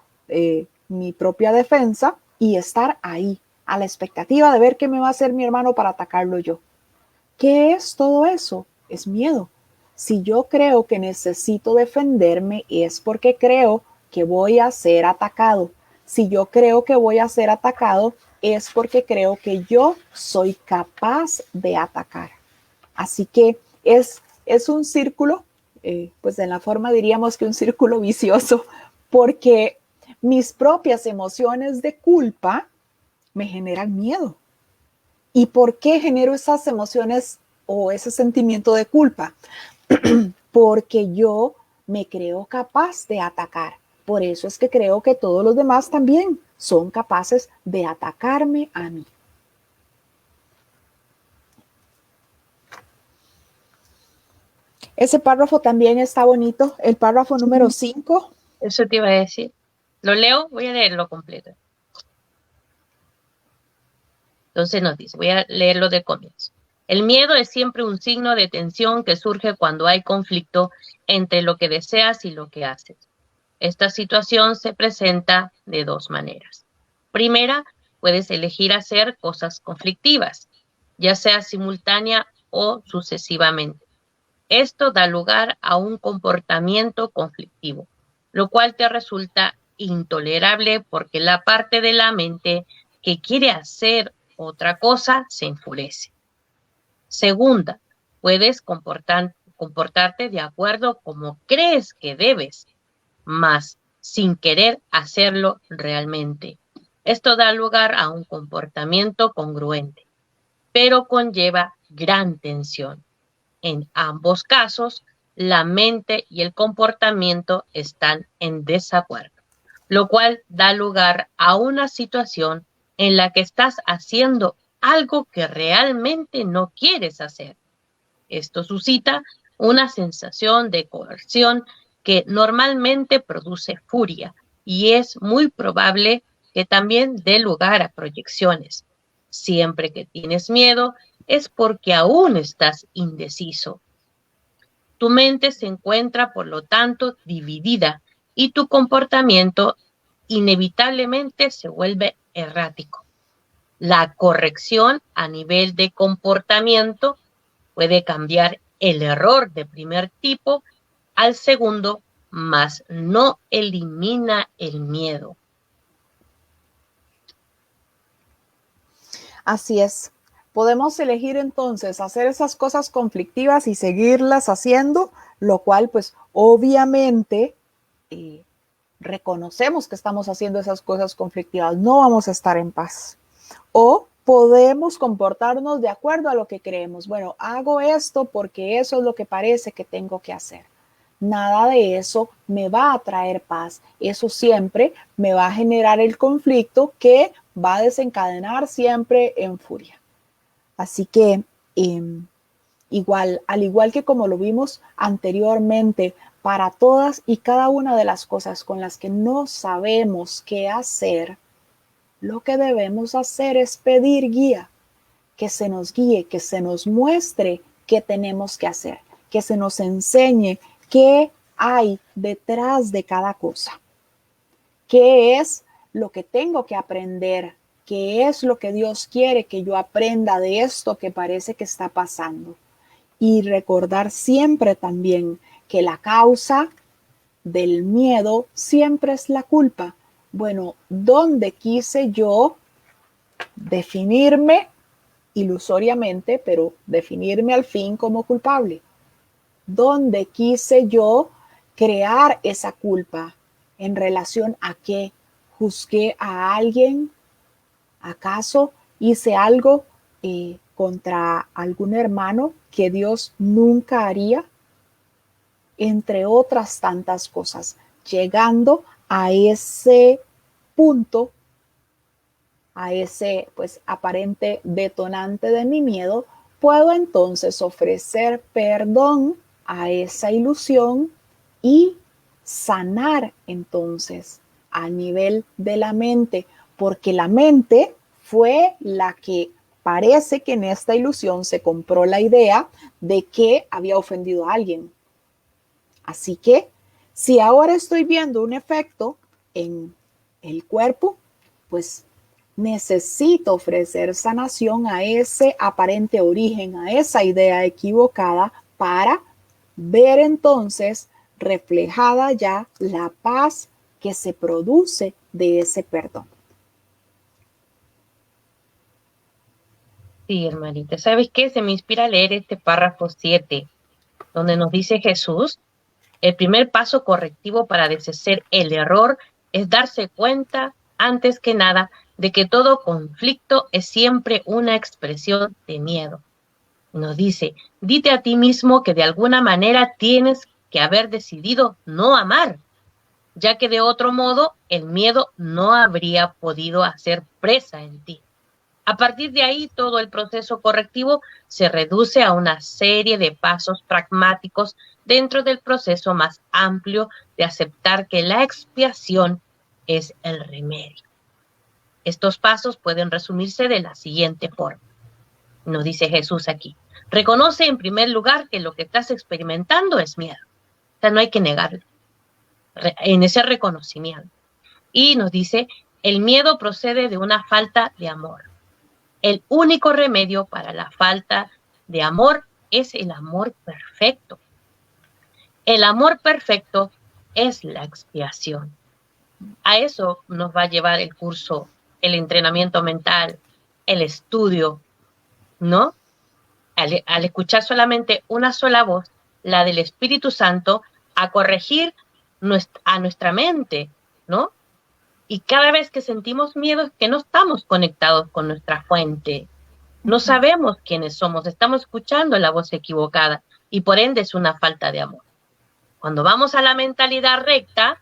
mi propia defensa, y estar ahí, a la expectativa de ver qué me va a hacer mi hermano para atacarlo yo. ¿Qué es todo eso? Es miedo. Si yo creo que necesito defenderme, es porque creo que voy a ser atacado. Si yo creo que voy a ser atacado, es porque creo que yo soy capaz de atacar. Así que es un círculo, pues en la forma diríamos que un círculo vicioso, porque mis propias emociones de culpa me generan miedo. ¿Y por qué genero esas emociones o ese sentimiento de culpa? Porque yo me creo capaz de atacar. Por eso es que creo que todos los demás también son capaces de atacarme a mí. Ese párrafo también está bonito, el párrafo número 5. Eso te iba a decir. Lo leo, voy a leerlo completo. Entonces nos dice, voy a leerlo de comienzo. El miedo es siempre un signo de tensión que surge cuando hay conflicto entre lo que deseas y lo que haces. Esta situación se presenta de dos maneras. Primera, puedes elegir hacer cosas conflictivas, ya sea simultánea o sucesivamente. Esto da lugar a un comportamiento conflictivo, lo cual te resulta intolerable porque la parte de la mente que quiere hacer otra cosa se enfurece. Segunda, puedes comportarte de acuerdo como crees que debes, mas sin querer hacerlo realmente. Esto da lugar a un comportamiento congruente, pero conlleva gran tensión. En ambos casos, la mente y el comportamiento están en desacuerdo, lo cual da lugar a una situación en la que estás haciendo algo que realmente no quieres hacer. Esto suscita una sensación de coerción que normalmente produce furia y es muy probable que también dé lugar a proyecciones. Siempre que tienes miedo es porque aún estás indeciso. Tu mente se encuentra, por lo tanto, dividida y tu comportamiento inevitablemente se vuelve errático. La corrección a nivel de comportamiento puede cambiar el error de primer tipo al segundo, mas no elimina el miedo. Así es. Podemos elegir entonces hacer esas cosas conflictivas y seguirlas haciendo, lo cual pues obviamente reconocemos que estamos haciendo esas cosas conflictivas, no vamos a estar en paz. O podemos comportarnos de acuerdo a lo que creemos. Bueno, hago esto porque eso es lo que parece que tengo que hacer. Nada de eso me va a traer paz. Eso siempre me va a generar el conflicto que va a desencadenar siempre en furia. Así que al igual que como lo vimos anteriormente, para todas y cada una de las cosas con las que no sabemos qué hacer, lo que debemos hacer es pedir guía, que se nos guíe, que se nos muestre qué tenemos que hacer, que se nos enseñe qué hay detrás de cada cosa, qué es lo que tengo que aprender, qué es lo que Dios quiere que yo aprenda de esto que parece que está pasando. Y recordar siempre también que la causa del miedo siempre es la culpa. Bueno, ¿dónde quise yo definirme ilusoriamente, pero definirme al fin como culpable. ¿Dónde quise yo crear esa culpa? ¿En relación a qué? ¿Juzgué a alguien? ¿Acaso hice algo contra algún hermano que Dios nunca haría? Entre otras tantas cosas, llegando a ese punto, a ese pues aparente detonante de mi miedo, puedo entonces ofrecer perdón a esa ilusión y sanar entonces a nivel de la mente, porque la mente fue la que parece que en esta ilusión se compró la idea de que había ofendido a alguien. Así que si ahora estoy viendo un efecto en el cuerpo, pues necesito ofrecer sanación a ese aparente origen, a esa idea equivocada, para ver entonces reflejada ya la paz que se produce de ese perdón. Sí, hermanita. ¿Sabes qué? Se me inspira a leer este párrafo 7, donde nos dice Jesús: el primer paso correctivo para deshacer el error es darse cuenta, antes que nada, de que todo conflicto es siempre una expresión de miedo. Nos dice: dite a ti mismo que de alguna manera tienes que haber decidido no amar, ya que de otro modo el miedo no habría podido hacer presa en ti. A partir de ahí, todo el proceso correctivo se reduce a una serie de pasos pragmáticos dentro del proceso más amplio de aceptar que la expiación es el remedio. Estos pasos pueden resumirse de la siguiente forma. Nos dice Jesús aquí: reconoce en primer lugar que lo que estás experimentando es miedo. O sea, no hay que negarlo en ese reconocimiento. Y nos dice: el miedo procede de una falta de amor. El único remedio para la falta de amor es el amor perfecto. El amor perfecto es la expiación. A eso nos va a llevar el curso, el entrenamiento mental, el estudio, ¿no? Al escuchar solamente una sola voz, la del Espíritu Santo, a corregir a nuestra mente, ¿no? Y cada vez que sentimos miedo es que no estamos conectados con nuestra fuente. No sabemos quiénes somos, estamos escuchando la voz equivocada y por ende es una falta de amor. Cuando vamos a la mentalidad recta,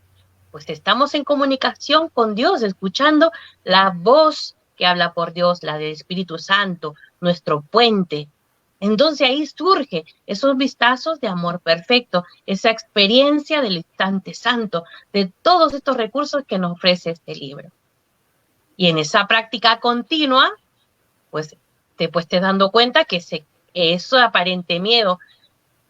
pues estamos en comunicación con Dios, escuchando la voz que habla por Dios, la del Espíritu Santo, nuestro puente. Entonces ahí surge esos vistazos de amor perfecto, esa experiencia del instante santo, de todos estos recursos que nos ofrece este libro. Y en esa práctica continua, pues te estés dando cuenta que ese aparente miedo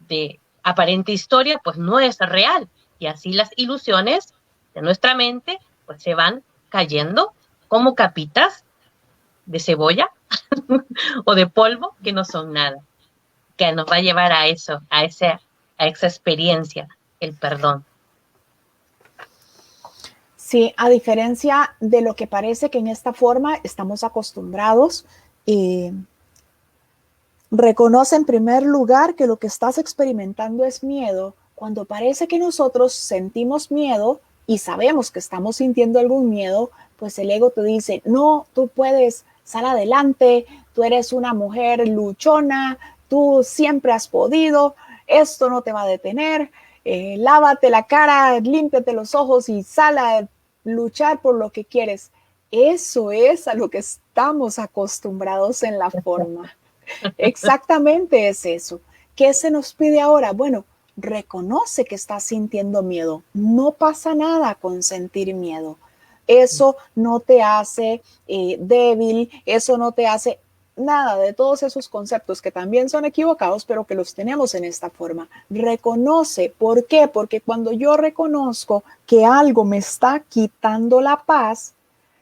de aparente historia, pues no es real. Y así las ilusiones de nuestra mente, pues se van cayendo como capitas de cebolla o de polvo que no son nada, que nos va a llevar a eso, a esa experiencia, el perdón. Sí, a diferencia de lo que parece que en esta forma estamos acostumbrados, reconoce en primer lugar que lo que estás experimentando es miedo. Cuando parece que nosotros sentimos miedo y sabemos que estamos sintiendo algún miedo, pues el ego te dice: no, tú puedes, sal adelante, tú eres una mujer luchona, tú siempre has podido, esto no te va a detener, lávate la cara, límpiate los ojos y sal a luchar por lo que quieres. Eso es a lo que estamos acostumbrados en la forma. Exactamente es eso. ¿Qué se nos pide ahora? Bueno, reconoce que estás sintiendo miedo. No pasa nada con sentir miedo. Eso no te hace débil, eso no te hace nada de todos esos conceptos que también son equivocados, pero que los tenemos en esta forma. Reconoce. ¿Por qué? Porque cuando yo reconozco que algo me está quitando la paz,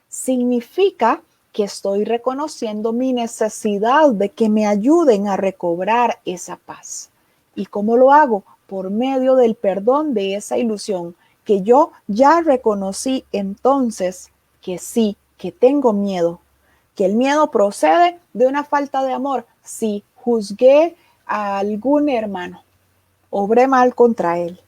significa que estoy reconociendo mi necesidad de que me ayuden a recobrar esa paz. ¿Y cómo lo hago? Por medio del perdón de esa ilusión, que yo ya reconocí entonces que sí, que tengo miedo, que el miedo procede de una falta de amor. Si juzgué a algún hermano, obré mal contra él.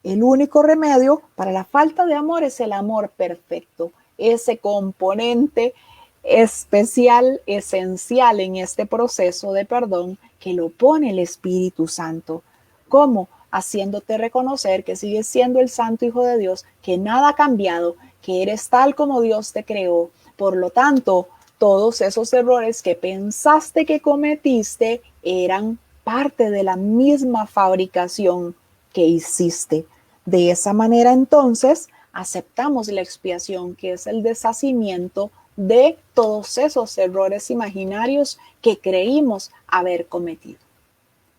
El único remedio para la falta de amor es el amor perfecto, ese componente especial, esencial en este proceso de perdón que lo pone el Espíritu Santo. ¿Cómo? Haciéndote reconocer que sigues siendo el Santo Hijo de Dios, que nada ha cambiado, que eres tal como Dios te creó. Por lo tanto, todos esos errores que pensaste que cometiste eran parte de la misma fabricación que hiciste. De esa manera, entonces, aceptamos la expiación, que es el deshacimiento de todos esos errores imaginarios que creímos haber cometido.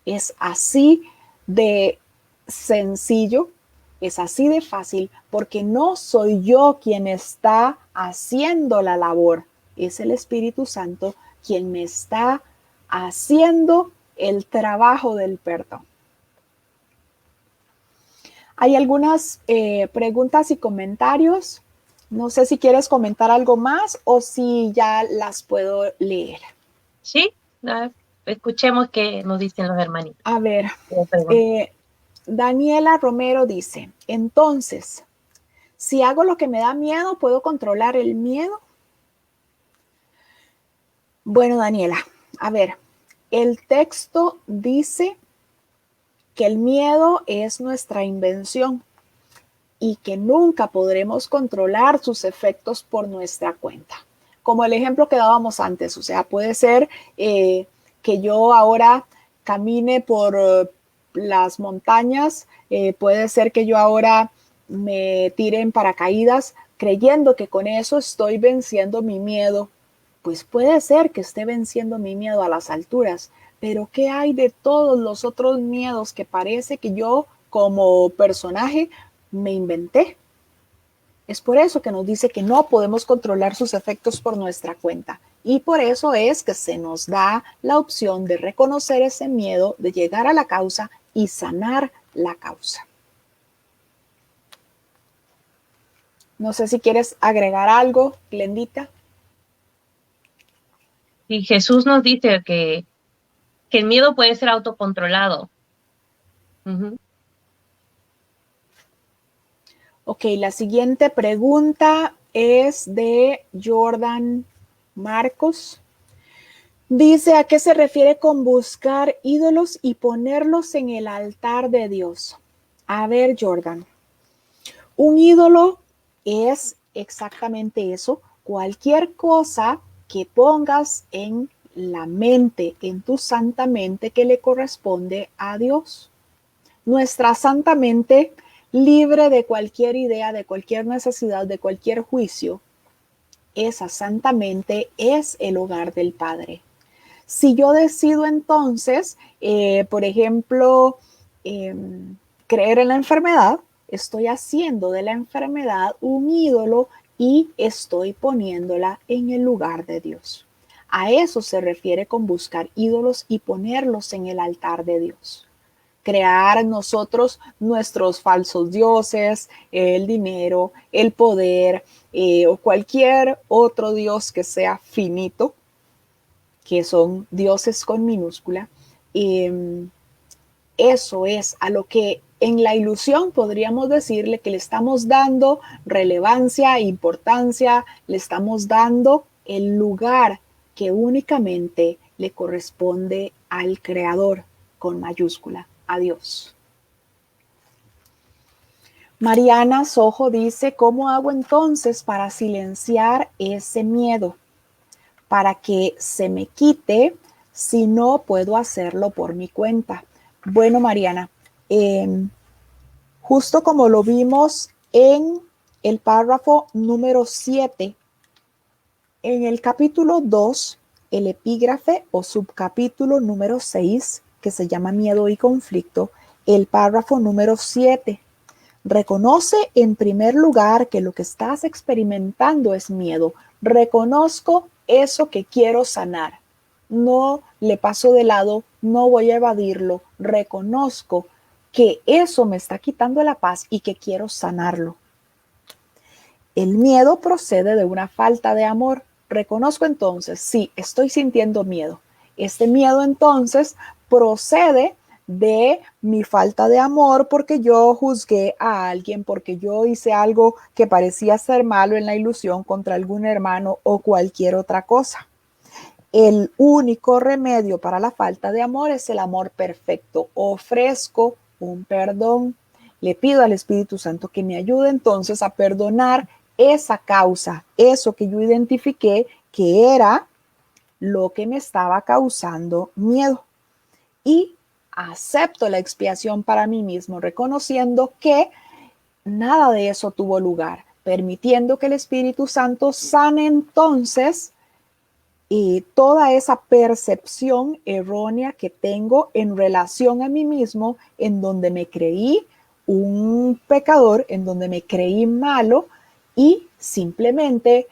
Es así de sencillo, es así de fácil, porque no soy yo quien está haciendo la labor, es el Espíritu Santo quien me está haciendo el trabajo del perdón. Hay algunas preguntas y comentarios. No sé si quieres comentar algo más o si ya las puedo leer. Sí, escuchemos qué nos dicen los hermanitos. A ver, Daniela Romero dice, entonces, si hago lo que me da miedo, ¿puedo controlar el miedo? Bueno, Daniela, a ver, el texto dice que el miedo es nuestra invención y que nunca podremos controlar sus efectos por nuestra cuenta. Como el ejemplo que dábamos antes, o sea, puede ser que yo ahora camine por las montañas, puede ser que yo ahora me tire en paracaídas creyendo que con eso estoy venciendo mi miedo. Pues puede ser que esté venciendo mi miedo a las alturas, pero ¿qué hay de todos los otros miedos que parece que yo como personaje me inventé? Es por eso que nos dice que no podemos controlar sus efectos por nuestra cuenta. Y por eso es que se nos da la opción de reconocer ese miedo, de llegar a la causa y sanar la causa. No sé si quieres agregar algo, Glendita. Y Jesús nos dice que el miedo puede ser autocontrolado. Ok, la siguiente pregunta es de Jordan Marcos. Dice, ¿a qué se refiere con buscar ídolos y ponerlos en el altar de Dios? A ver, Jordan, un ídolo es exactamente eso, cualquier cosa que pongas en la mente, en tu santa mente que le corresponde a Dios. Nuestra santa mente, libre de cualquier idea, de cualquier necesidad, de cualquier juicio, esa santa mente es el hogar del Padre. Si yo decido entonces, por ejemplo, creer en la enfermedad, estoy haciendo de la enfermedad un ídolo y estoy poniéndola en el lugar de Dios. A eso se refiere con buscar ídolos y ponerlos en el altar de Dios. Crear nosotros nuestros falsos dioses, el dinero, el poder o cualquier otro dios que sea finito, que son dioses con minúscula. Eso es a lo que en la ilusión podríamos decirle que le estamos dando relevancia, importancia, le estamos dando el lugar que únicamente le corresponde al Creador, con mayúscula, a Dios. Mariana Sojo dice, ¿cómo hago entonces para silenciar ese miedo? Para que se me quite si no puedo hacerlo por mi cuenta. Bueno, Mariana, justo como lo vimos en el párrafo número 7, en el capítulo 2, el epígrafe o subcapítulo número 6, que se llama Miedo y Conflicto, el párrafo número 7, reconoce en primer lugar que lo que estás experimentando es miedo. Reconozco eso que quiero sanar. No le paso de lado, no voy a evadirlo. Reconozco que eso me está quitando la paz y que quiero sanarlo. El miedo procede de una falta de amor. reconozco entonces, sí, estoy sintiendo miedo. Este miedo entonces procede de mi falta de amor porque yo juzgué a alguien, porque yo hice algo que parecía ser malo en la ilusión contra algún hermano o cualquier otra cosa. El único remedio para la falta de amor es el amor perfecto. Ofrezco un perdón. Le pido al Espíritu Santo que me ayude entonces a perdonar esa causa, eso que yo identifiqué que era lo que me estaba causando miedo. Y acepto la expiación para mí mismo, reconociendo que nada de eso tuvo lugar, permitiendo que el Espíritu Santo sane entonces y toda esa percepción errónea que tengo en relación a mí mismo, en donde me creí un pecador, en donde me creí malo y simplemente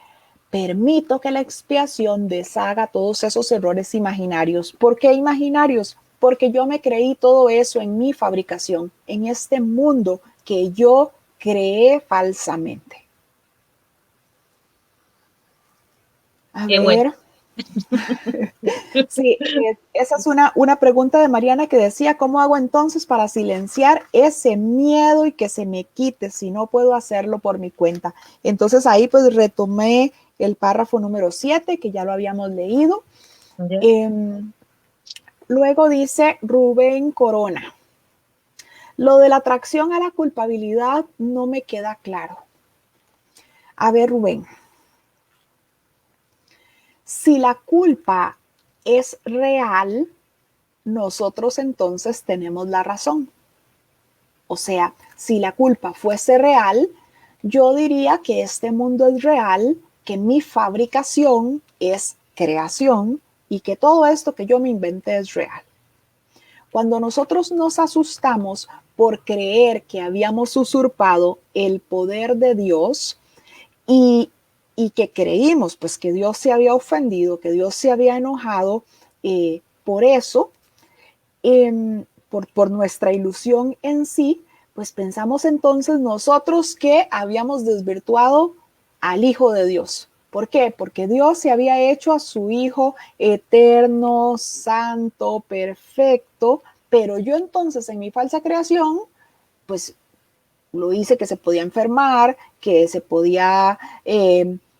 permito que la expiación deshaga todos esos errores imaginarios. ¿Por qué imaginarios? Porque yo me creí todo eso en mi fabricación, en este mundo que yo creé falsamente. A Qué bueno. ver. Sí, esa es una pregunta de Mariana que decía, ¿cómo hago entonces para silenciar ese miedo y que se me quite si no puedo hacerlo por mi cuenta? Entonces ahí pues retomé el párrafo número 7, que ya lo habíamos leído. Luego dice Rubén Corona, lo de la atracción a la culpabilidad no me queda claro. A ver, Rubén, si la culpa es real, nosotros entonces tenemos la razón. O sea, si la culpa fuese real, yo diría que este mundo es real, que mi fabricación es creación y que todo esto que yo me inventé es real. Cuando nosotros nos asustamos por creer que habíamos usurpado el poder de Dios y que creímos pues que Dios se había ofendido, que Dios se había enojado por eso, por nuestra ilusión en sí, pues pensamos entonces nosotros que habíamos desvirtuado al Hijo de Dios. ¿Por qué? Porque Dios se había hecho a su Hijo eterno, santo, perfecto, pero yo entonces en mi falsa creación, pues lo hice que se podía enfermar, que se podía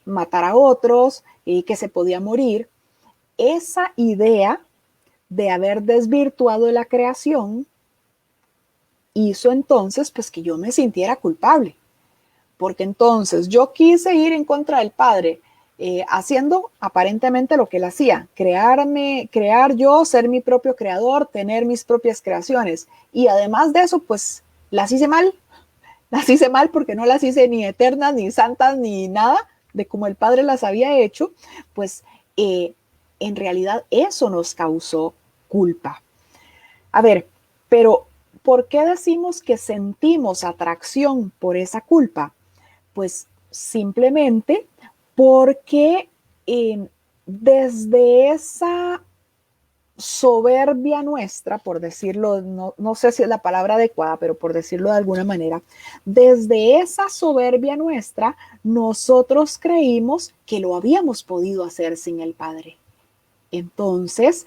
matar a otros y que se podía morir. Esa idea de haber desvirtuado la creación hizo entonces pues que yo me sintiera culpable, porque entonces yo quise ir en contra del Padre, haciendo aparentemente lo que él hacía, crear yo, ser mi propio creador, tener mis propias creaciones, y además de eso pues las hice mal porque no las hice ni eternas, ni santas, ni nada de como el Padre las había hecho, pues en realidad eso nos causó culpa. A ver, pero ¿por qué decimos que sentimos atracción por esa culpa? Pues simplemente porque desde esa soberbia nuestra, por decirlo, no sé si es la palabra adecuada, pero por decirlo de alguna manera, desde esa soberbia nuestra, nosotros creímos que lo habíamos podido hacer sin el Padre. Entonces,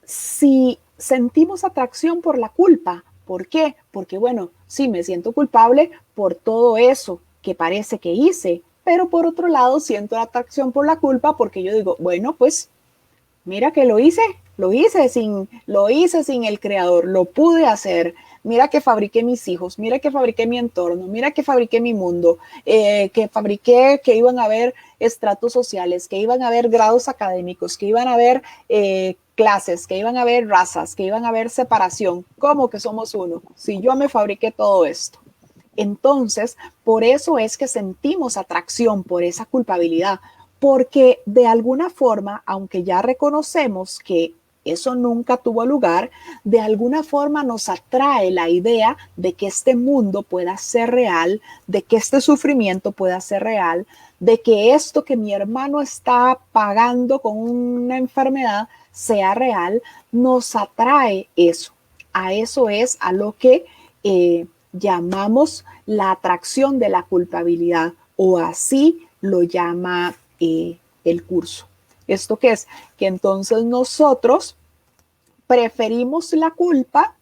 si sentimos atracción por la culpa, ¿por qué? Porque bueno, sí, me siento culpable por todo eso que parece que hice, pero por otro lado siento atracción por la culpa porque yo digo, bueno, pues mira que lo hice sin el creador, lo pude hacer. Mira que fabriqué mis hijos, mira que fabriqué mi entorno, mira que fabriqué mi mundo, que fabriqué que iban a haber estratos sociales, que iban a haber grados académicos, que iban a haber clases, que iban a haber razas, que iban a haber separación. ¿Cómo que somos uno? Si yo me fabriqué todo esto. Entonces, por eso es que sentimos atracción por esa culpabilidad, porque de alguna forma, aunque ya reconocemos que eso nunca tuvo lugar, de alguna forma nos atrae la idea de que este mundo pueda ser real, de que este sufrimiento pueda ser real, de que esto que mi hermano está pagando con una enfermedad sea real, nos atrae eso. A eso es a lo que llamamos la atracción de la culpabilidad, o así lo llama el curso. ¿Esto qué es? Que entonces nosotros preferimos la culpa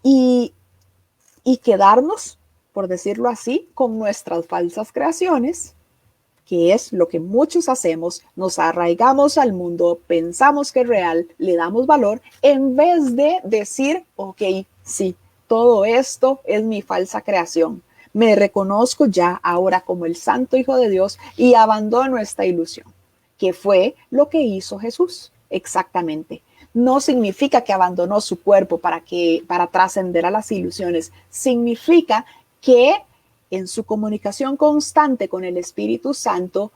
y quedarnos, por decirlo así, con nuestras falsas creaciones, que es lo que muchos hacemos. Nos arraigamos al mundo, pensamos que es real, le damos valor, en vez de decir, ok, sí, todo esto es mi falsa creación. Me reconozco ya ahora como el Santo Hijo de Dios y abandono esta ilusión, que fue lo que hizo Jesús, exactamente. No significa que abandonó su cuerpo para trascender a las ilusiones. Significa que en su comunicación constante con el Espíritu Santo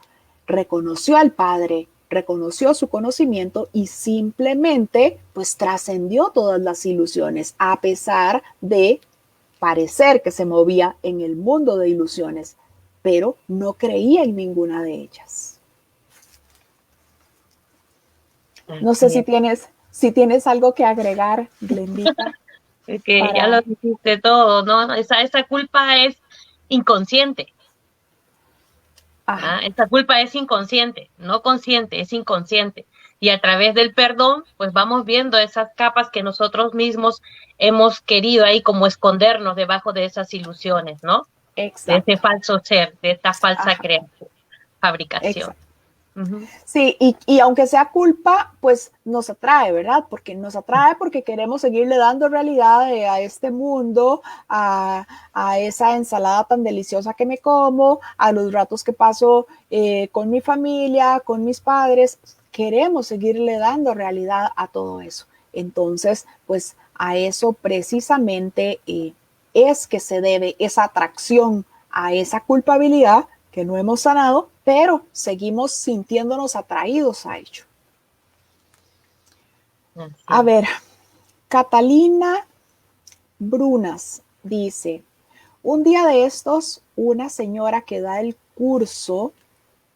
reconoció al Padre, reconoció su conocimiento y simplemente pues trascendió todas las ilusiones, a pesar de parecer que se movía en el mundo de ilusiones, pero no creía en ninguna de ellas. No sé si tienes algo que agregar, Glendita. Que ya lo dijiste todo, ¿no? Esa culpa es inconsciente. Esa culpa es inconsciente, no consciente, es inconsciente. Y a través del perdón, pues vamos viendo esas capas que nosotros mismos hemos querido ahí como escondernos debajo de esas ilusiones, ¿no? Exacto. De ese falso ser, de esta falsa fabricación. Exacto. Sí, y aunque sea culpa, pues nos atrae, ¿verdad? Porque nos atrae porque queremos seguirle dando realidad a este mundo, a esa ensalada tan deliciosa que me como, a los ratos que paso con mi familia, con mis padres. Queremos seguirle dando realidad a todo eso. Entonces, pues a eso precisamente es que se debe esa atracción a esa culpabilidad que no hemos sanado, pero seguimos sintiéndonos atraídos a ello. A ver, Catalina Brunas dice, un día de estos, una señora que da el curso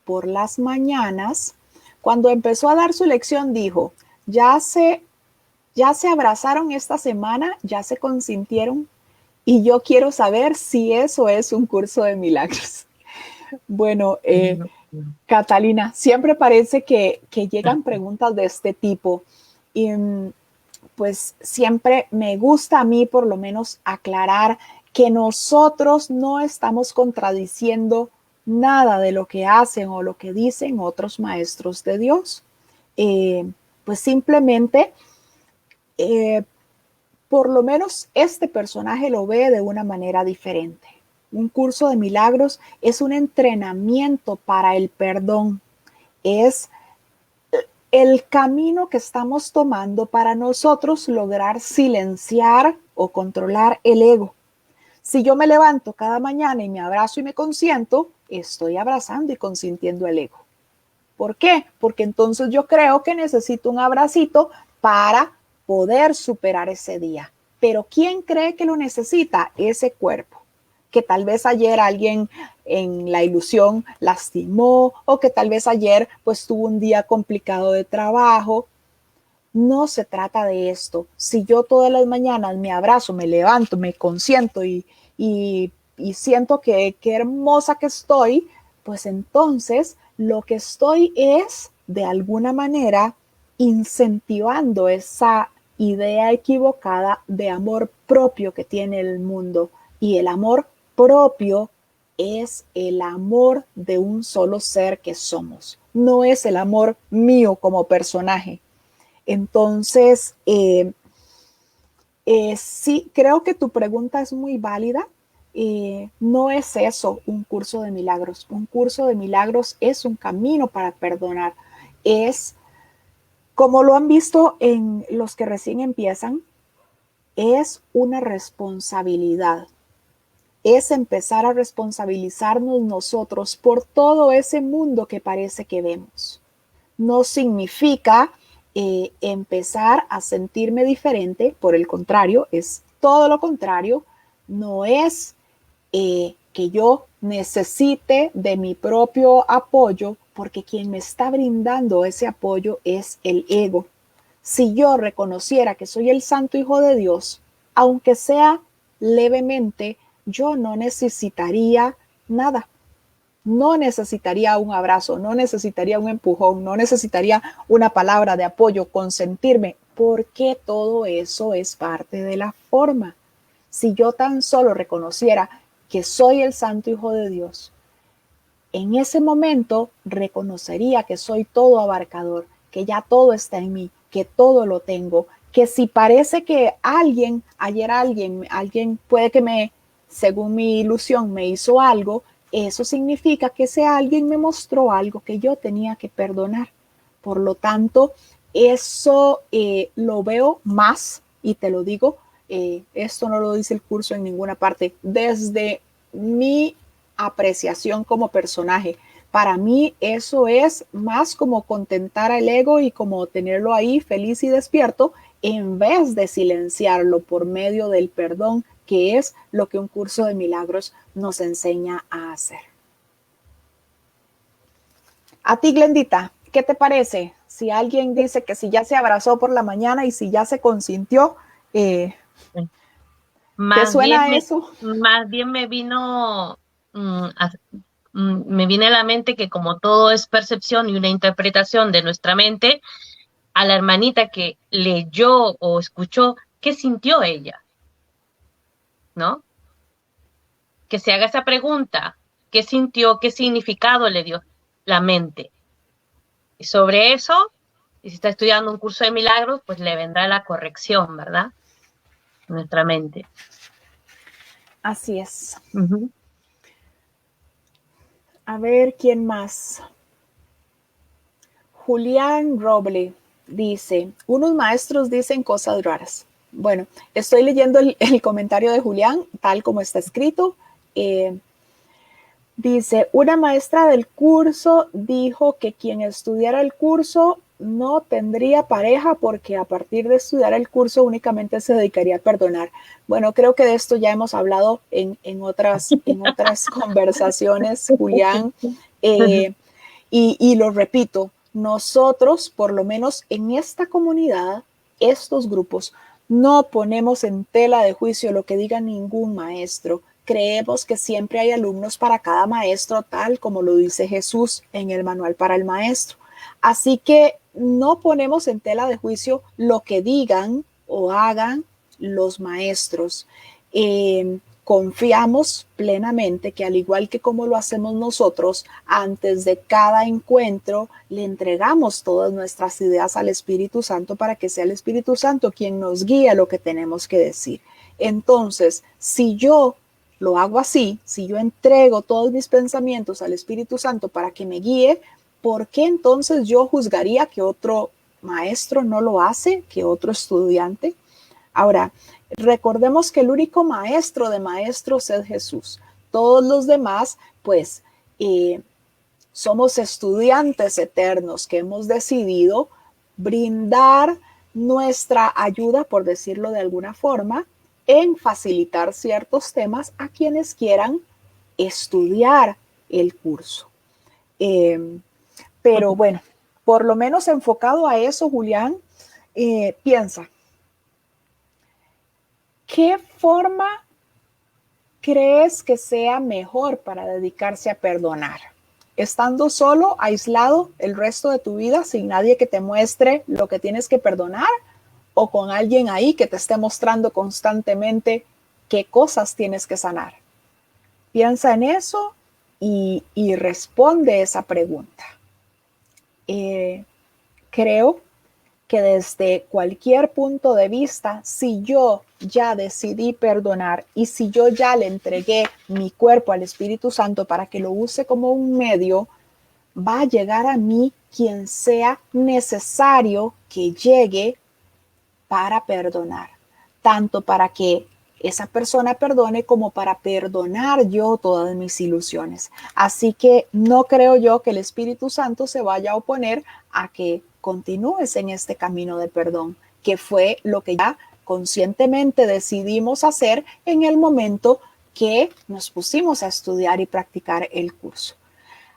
por las mañanas, cuando empezó a dar su lección, dijo, ya se abrazaron esta semana, ya se consintieron, y yo quiero saber si eso es un curso de milagros. Bueno, Catalina, siempre parece que llegan preguntas de este tipo y pues siempre me gusta a mí por lo menos aclarar que nosotros no estamos contradiciendo nada de lo que hacen o lo que dicen otros maestros de Dios. Pues simplemente, por lo menos este personaje lo ve de una manera diferente. Un curso de milagros es un entrenamiento para el perdón. Es el camino que estamos tomando para nosotros lograr silenciar o controlar el ego. Si yo me levanto cada mañana y me abrazo y me consiento, estoy abrazando y consintiendo el ego. ¿Por qué? Porque entonces yo creo que necesito un abracito para poder superar ese día. Pero ¿quién cree que lo necesita? Ese cuerpo. Que tal vez ayer alguien en la ilusión lastimó o que tal vez ayer pues tuvo un día complicado de trabajo. No se trata de esto. Si yo todas las mañanas me abrazo, me levanto, me consiento y siento que hermosa que estoy, pues entonces lo que estoy es de alguna manera incentivando esa idea equivocada de amor propio que tiene el mundo. Y el amor propio es el amor de un solo ser que somos. No es el amor mío como personaje. Entonces, sí, creo que tu pregunta es muy válida. No es eso un curso de milagros. Un curso de milagros es un camino para perdonar. Es, como lo han visto en los que recién empiezan, es una responsabilidad. Es empezar a responsabilizarnos nosotros por todo ese mundo que parece que vemos. No significa empezar a sentirme diferente, por el contrario, es todo lo contrario. No es que yo necesite de mi propio apoyo, porque quien me está brindando ese apoyo es el ego. Si yo reconociera que soy el Santo Hijo de Dios, aunque sea levemente, yo no necesitaría nada. no necesitaría un abrazo, no necesitaría un empujón, no necesitaría una palabra de apoyo, consentirme, porque todo eso es parte de la forma. Si yo tan solo reconociera que soy el Santo Hijo de Dios, en ese momento reconocería que soy todo abarcador, que ya todo está en mí, que todo lo tengo, que si parece que alguien puede que según mi ilusión, me hizo algo, eso significa que ese alguien me mostró algo que yo tenía que perdonar. Por lo tanto, eso lo veo más, y te lo digo, esto no lo dice el curso en ninguna parte, desde mi apreciación como personaje. Para mí eso es más como contentar al ego y como tenerlo ahí feliz y despierto, en vez de silenciarlo por medio del perdón, que es lo que un curso de milagros nos enseña a hacer. A ti, Glendita, ¿qué te parece? Si alguien dice que si ya se abrazó por la mañana y si ya se consintió, ¿qué suena eso? Más bien me vino, me viene a la mente que como todo es percepción y una interpretación de nuestra mente, a la hermanita que leyó o escuchó, ¿qué sintió ella? ¿No? Que se haga esa pregunta, ¿qué sintió, qué significado le dio la mente? Y sobre eso, y si está estudiando un curso de milagros, pues le vendrá la corrección, ¿verdad? Nuestra mente. Así es. A ver, ¿quién más? Julián Roble dice, unos maestros dicen cosas raras. Bueno, estoy leyendo el comentario de Julián, tal como está escrito. Dice, una maestra del curso dijo que quien estudiara el curso no tendría pareja porque a partir de estudiar el curso únicamente se dedicaría a perdonar. Bueno, creo que de esto ya hemos hablado en otras conversaciones, Julián, y lo repito, nosotros, por lo menos en esta comunidad, estos grupos, no ponemos en tela de juicio lo que diga ningún maestro. Creemos que siempre hay alumnos para cada maestro, tal como lo dice Jesús en el manual para el maestro. Así que no ponemos en tela de juicio lo que digan o hagan los maestros. Confiamos plenamente que al igual que como lo hacemos nosotros, antes de cada encuentro le entregamos todas nuestras ideas al Espíritu Santo para que sea el Espíritu Santo quien nos guíe a lo que tenemos que decir. Entonces, si yo lo hago así, si yo entrego todos mis pensamientos al Espíritu Santo para que me guíe, ¿por qué entonces yo juzgaría que otro maestro no lo hace, que otro estudiante? Ahora, recordemos que el único maestro de maestros es Jesús. Todos los demás, pues, somos estudiantes eternos que hemos decidido brindar nuestra ayuda, por decirlo de alguna forma, en facilitar ciertos temas a quienes quieran estudiar el curso. Pero bueno, por lo menos enfocado a eso, Julián, piensa, ¿qué forma crees que sea mejor para dedicarse a perdonar? ¿Estando solo, aislado el resto de tu vida, sin nadie que te muestre lo que tienes que perdonar? ¿O con alguien ahí que te esté mostrando constantemente qué cosas tienes que sanar? Piensa en eso y responde esa pregunta. Creo que desde cualquier punto de vista, si yo ya decidí perdonar y si yo ya le entregué mi cuerpo al Espíritu Santo para que lo use como un medio, va a llegar a mí quien sea necesario que llegue para perdonar, tanto para que esa persona perdone como para perdonar yo todas mis ilusiones. Así que no creo yo que el Espíritu Santo se vaya a oponer a que continúes en este camino de perdón, que fue lo que ya conscientemente decidimos hacer en el momento que nos pusimos a estudiar y practicar el curso.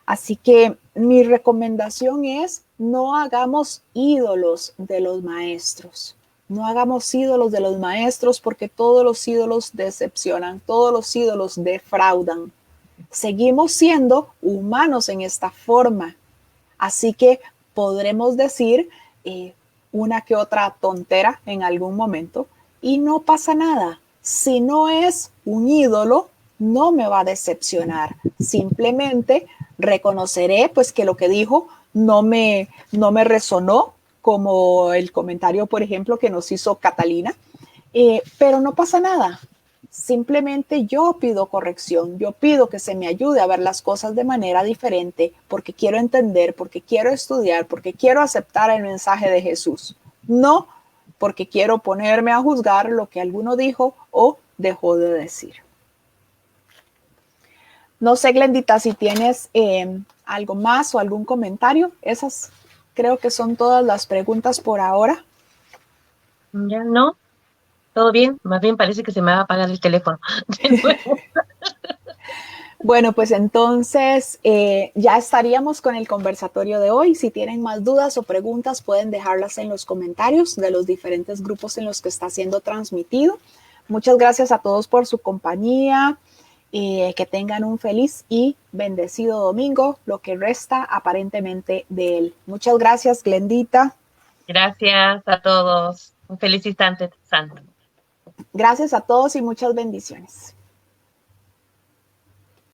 Así que mi recomendación es no hagamos ídolos de los maestros. No hagamos ídolos de los maestros porque todos los ídolos decepcionan, todos los ídolos defraudan. seguimos siendo humanos en esta forma. Así que podremos decir una que otra tontera en algún momento y no pasa nada. Si no es un ídolo, no me va a decepcionar. Simplemente reconoceré pues que lo que dijo no me resonó, como el comentario, por ejemplo, que nos hizo Catalina, pero no pasa nada. Simplemente yo pido corrección, yo pido que se me ayude a ver las cosas de manera diferente, porque quiero entender, porque quiero estudiar, porque quiero aceptar el mensaje de Jesús. No porque quiero ponerme a juzgar lo que alguno dijo o dejó de decir. No sé, Glendita, si tienes algo más o algún comentario. Esas creo que son todas las preguntas por ahora. Ya no, todo bien, más bien parece que se me va a apagar el teléfono de nuevo. Bueno, pues entonces ya estaríamos con el conversatorio de hoy. Si tienen más dudas o preguntas, pueden dejarlas en los comentarios de los diferentes grupos en los que está siendo transmitido. Muchas gracias a todos por su compañía. Que tengan un feliz y bendecido domingo, lo que resta aparentemente de él. Muchas gracias, Glendita. Gracias a todos. Un feliz instante santo. Gracias a todos y muchas bendiciones.